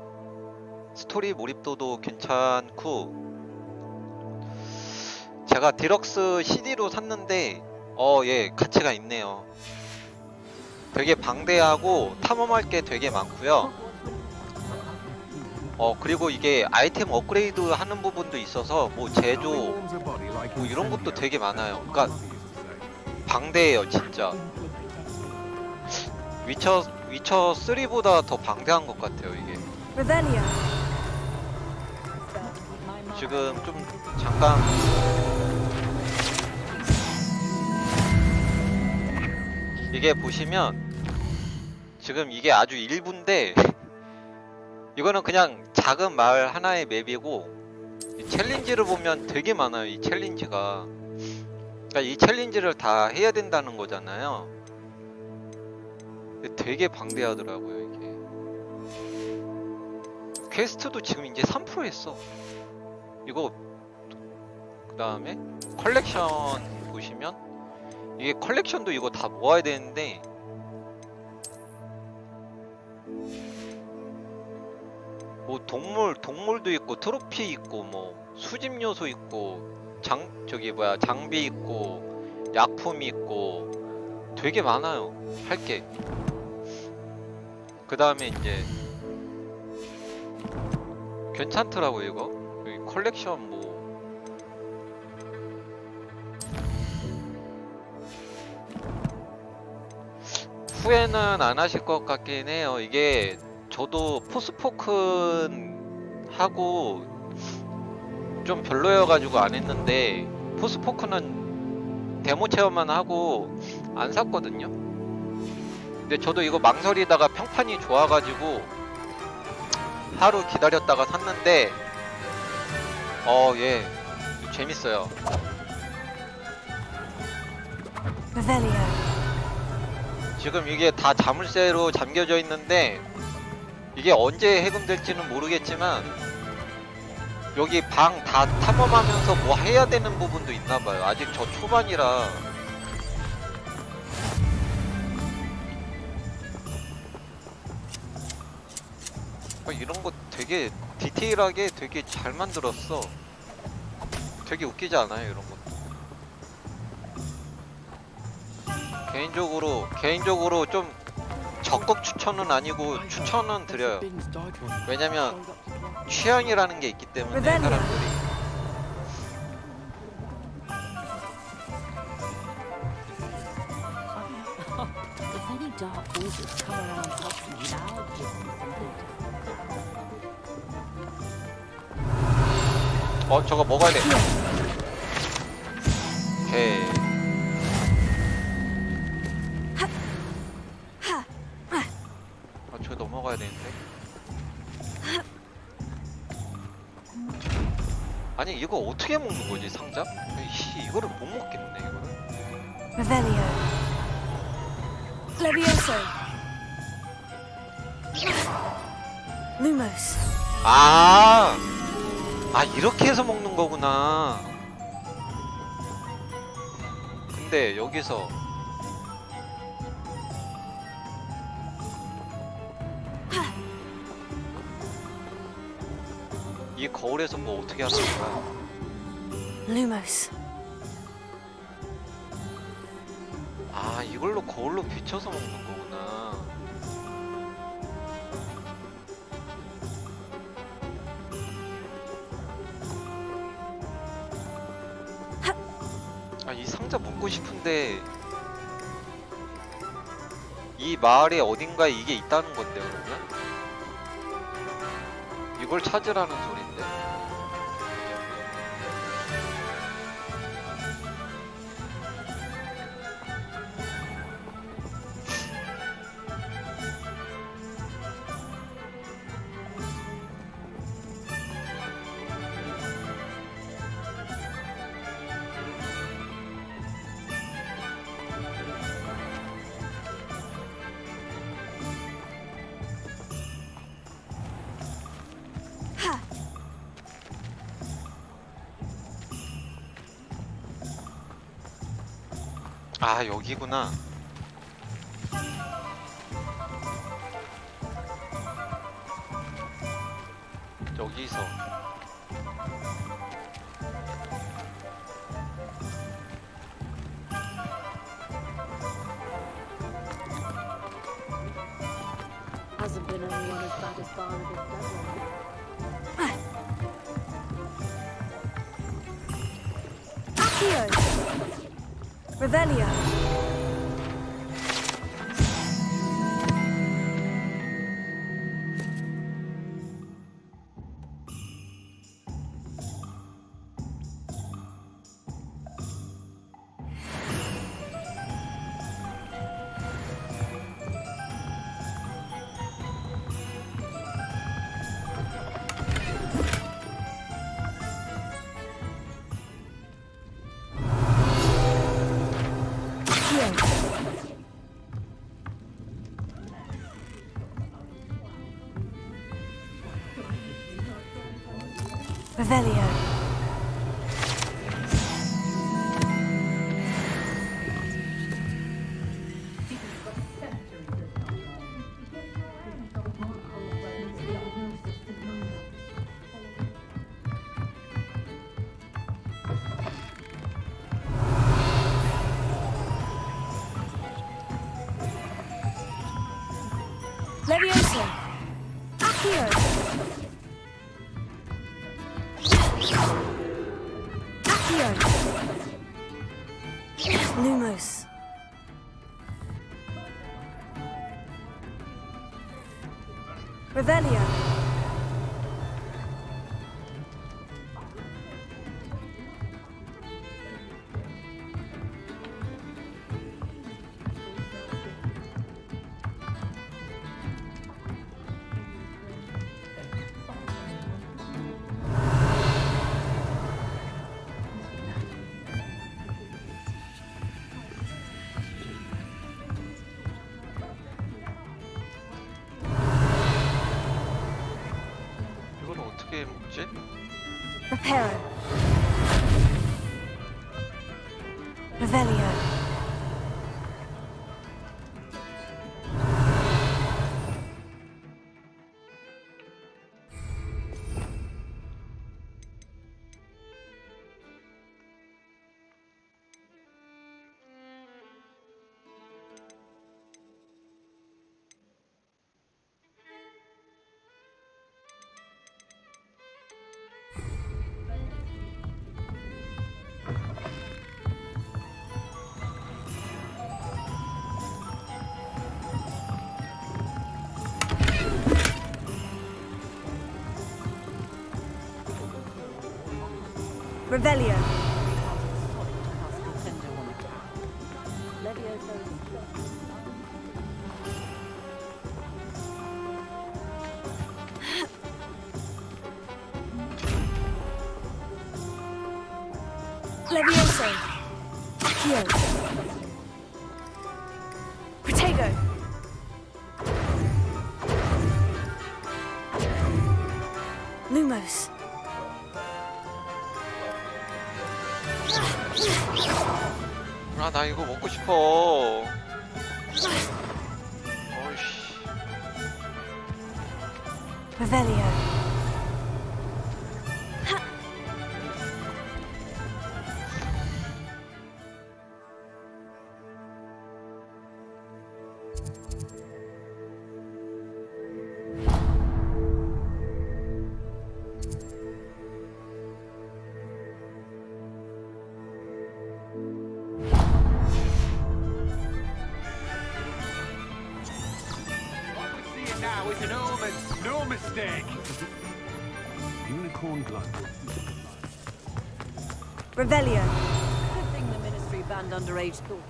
스토리 몰입도도 괜찮고, 제가 디럭스 CD로 샀는데 예, 가치가 있네요. 되게 방대하고 탐험할 게 되게 많고요. 그리고 이게 아이템 업그레이드 하는 부분도 있어서 뭐 제조 뭐 이런 것도 되게 많아요. 그러니까 방대해요, 진짜. 위쳐 3보다 더 방대한 것 같아요, 이게. Revelio. 지금 좀 잠깐 이게 보시면 지금 이게 아주 일부인데 이거는 그냥 작은 마을 하나의 맵이고, 이 챌린지를 보면 되게 많아요. 이 챌린지가, 그러니까 이 챌린지를 다 해야 된다는 거잖아요. 근데 되게 방대하더라고요, 이게. 퀘스트도 지금 이제 3% 했어. 이거 그 다음에 컬렉션 보시면 이게 컬렉션도 이거 다 모아야 되는데 뭐 동물도 있고 트로피 있고 뭐 수집 요소 있고 장비 있고 약품이 있고 되게 많아요, 할 게. 그 다음에 이제 괜찮더라고요, 이거. 여기 컬렉션 뭐 후회는 안 하실 것 같긴 해요. 이게 저도 포스포큰 하고 좀 별로여가지고 안 했는데, 포스포크는 데모 체험만 하고 안 샀거든요. 근데 저도 이거 망설이다가 평판이 좋아가지고 하루 기다렸다가 샀는데 예, 재밌어요. 지금 이게 다 자물쇠로 잠겨져 있는데 이게 언제 해금될지는 모르겠지만 여기 방 다 탐험하면서 뭐 해야 되는 부분도 있나봐요. 아직 저 초반이라. 이런 거 되게 디테일하게 되게 잘 만들었어. 되게 웃기지 않아요, 이런 것도? 개인적으로 좀 적극 추천은 아니고 추천은 드려요. 왜냐면 취향이라는 게 있기 때문에 사람들이. 저거 먹어야 돼. 오케이. 저거 넘어가야 되는데. 아니 이거 어떻게 먹는 거지, 상자? 이거를 못 먹겠네, 이거를. Revelio. Levioso. Lumos. 이렇게 해서 먹는 거구나. 근데 여기서 이 거울에서 뭐 어떻게 하는 거야? Lumos. 이걸로 거울로 비춰서 먹는 거구나. 이 상자 먹고 싶은데 이 마을에 어딘가에 이게 있다는 건데, 그러면? 이걸 찾으라는 소린데? Ha! 아, 여기구나. 여기서 Hasn't been anyone as bad as Barnabas Devlin. Accio! Revelio! Revelio. Levioso. Accio. Lumos. Revelio. 어떻게 먹지? Reparo. Revelio. Revelio. Levioso. Accio. Protego. Lumos. 아, 나 이거 먹고 싶어. 어이씨. Revelio. Now it's an omen, no mistake. Unicorn blood. Revelio. Good thing the Ministry banned underage talk.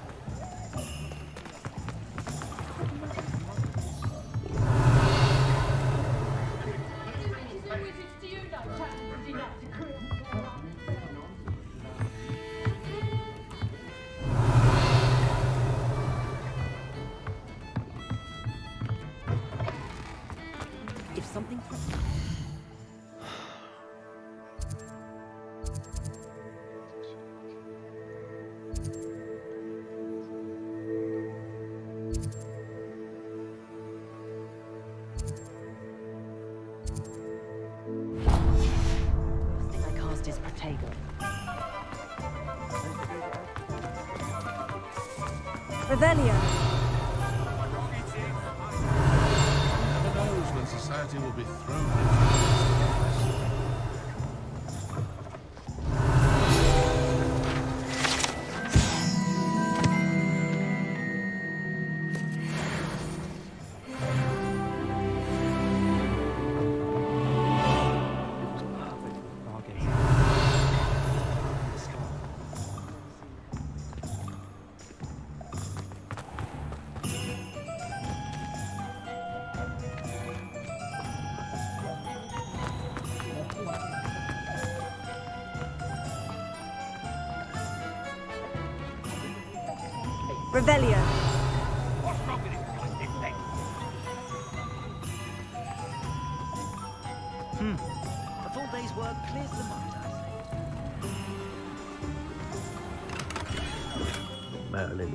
If something next is Protego. Revelio. Never knows when society will be thrown into Revelio. A full day's work clears the mind, I say. Marilyn.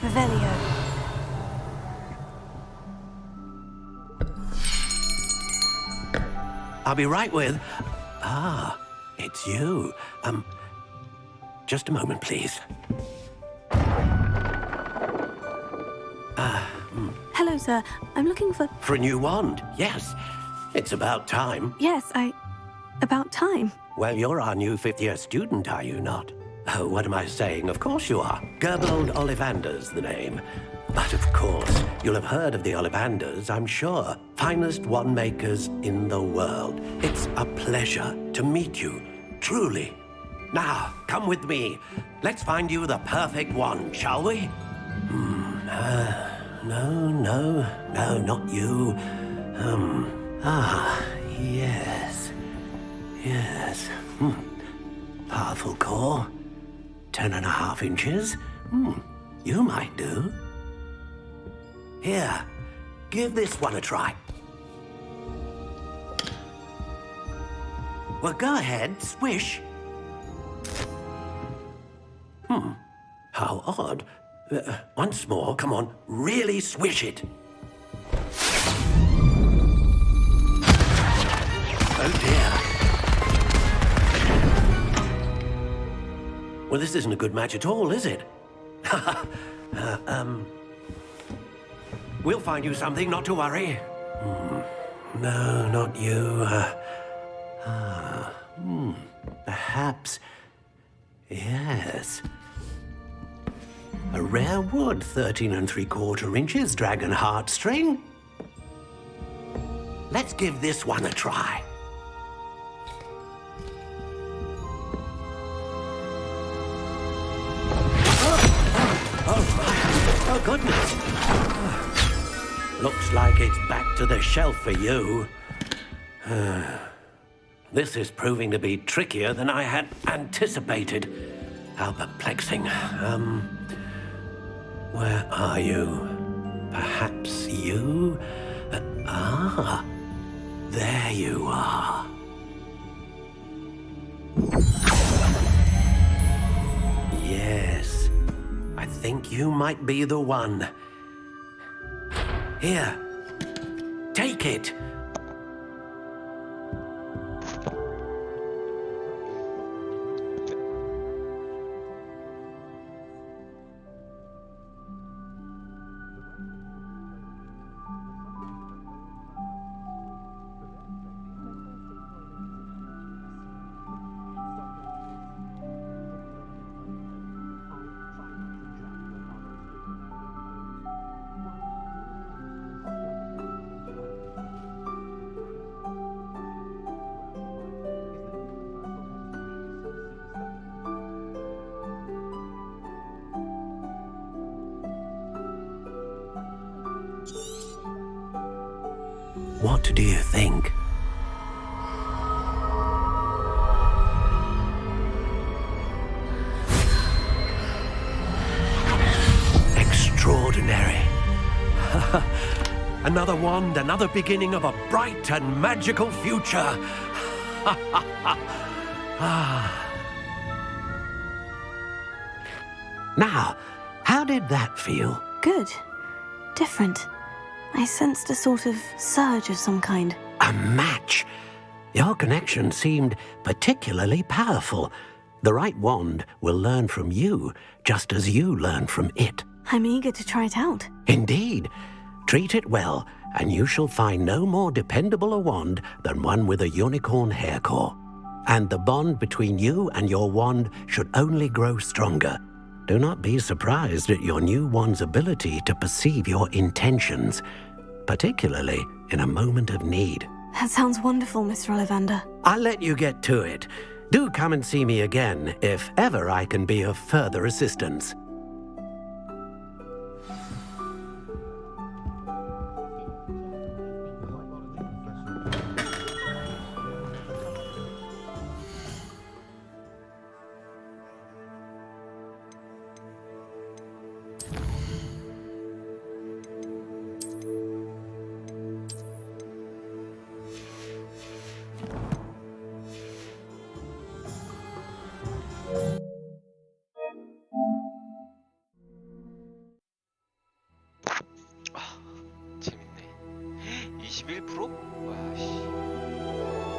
Revelio. I'll be right with... Ah, it's you. Just a moment, please. Hello, sir. I'm looking for... For a new wand, yes. It's about time. Yes, about time. Well, you're our new fifth-year student, are you not? Oh, what am I saying? Of course you are. Gerbold Ollivander's the name. But of course, you'll have heard of the Ollivanders, I'm sure. Finest wand makers in the world. It's a pleasure to meet you, truly. Now, come with me. Let's find you the perfect wand, shall we? No, not you. Yes. Powerful core. 10.5 inches. You might do. Here, give this one a try. Well, go ahead, swish. How odd. Once more, come on, really swish it. Oh dear. Well, this isn't a good match at all, is it? We'll find you something, not to worry. No, not you. Perhaps... Yes. A rare wood, 13 3/4 inches, dragon heartstring. Let's give this one a try. Oh, goodness. Looks like it's back to the shelf for you. This is proving to be trickier than I had anticipated. How perplexing. Where are you? Perhaps you? There you are. Yes, I think you might be the one. Here, take it. What do you think? Extraordinary. And another wand, another beginning of a bright and magical future. Now, how did that feel? Good. Different. I sensed a sort of surge of some kind. A match? Your connection seemed particularly powerful. The right wand will learn from you, just as you learn from it. I'm eager to try it out. Indeed. Treat it well, and you shall find no more dependable a wand than one with a unicorn hair core. And the bond between you and your wand should only grow stronger. Do not be surprised at your new wand's ability to perceive your intentions, particularly in a moment of need. That sounds wonderful, Mr. Ollivander. I'll let you get to it. Do come and see me again if ever I can be of further assistance.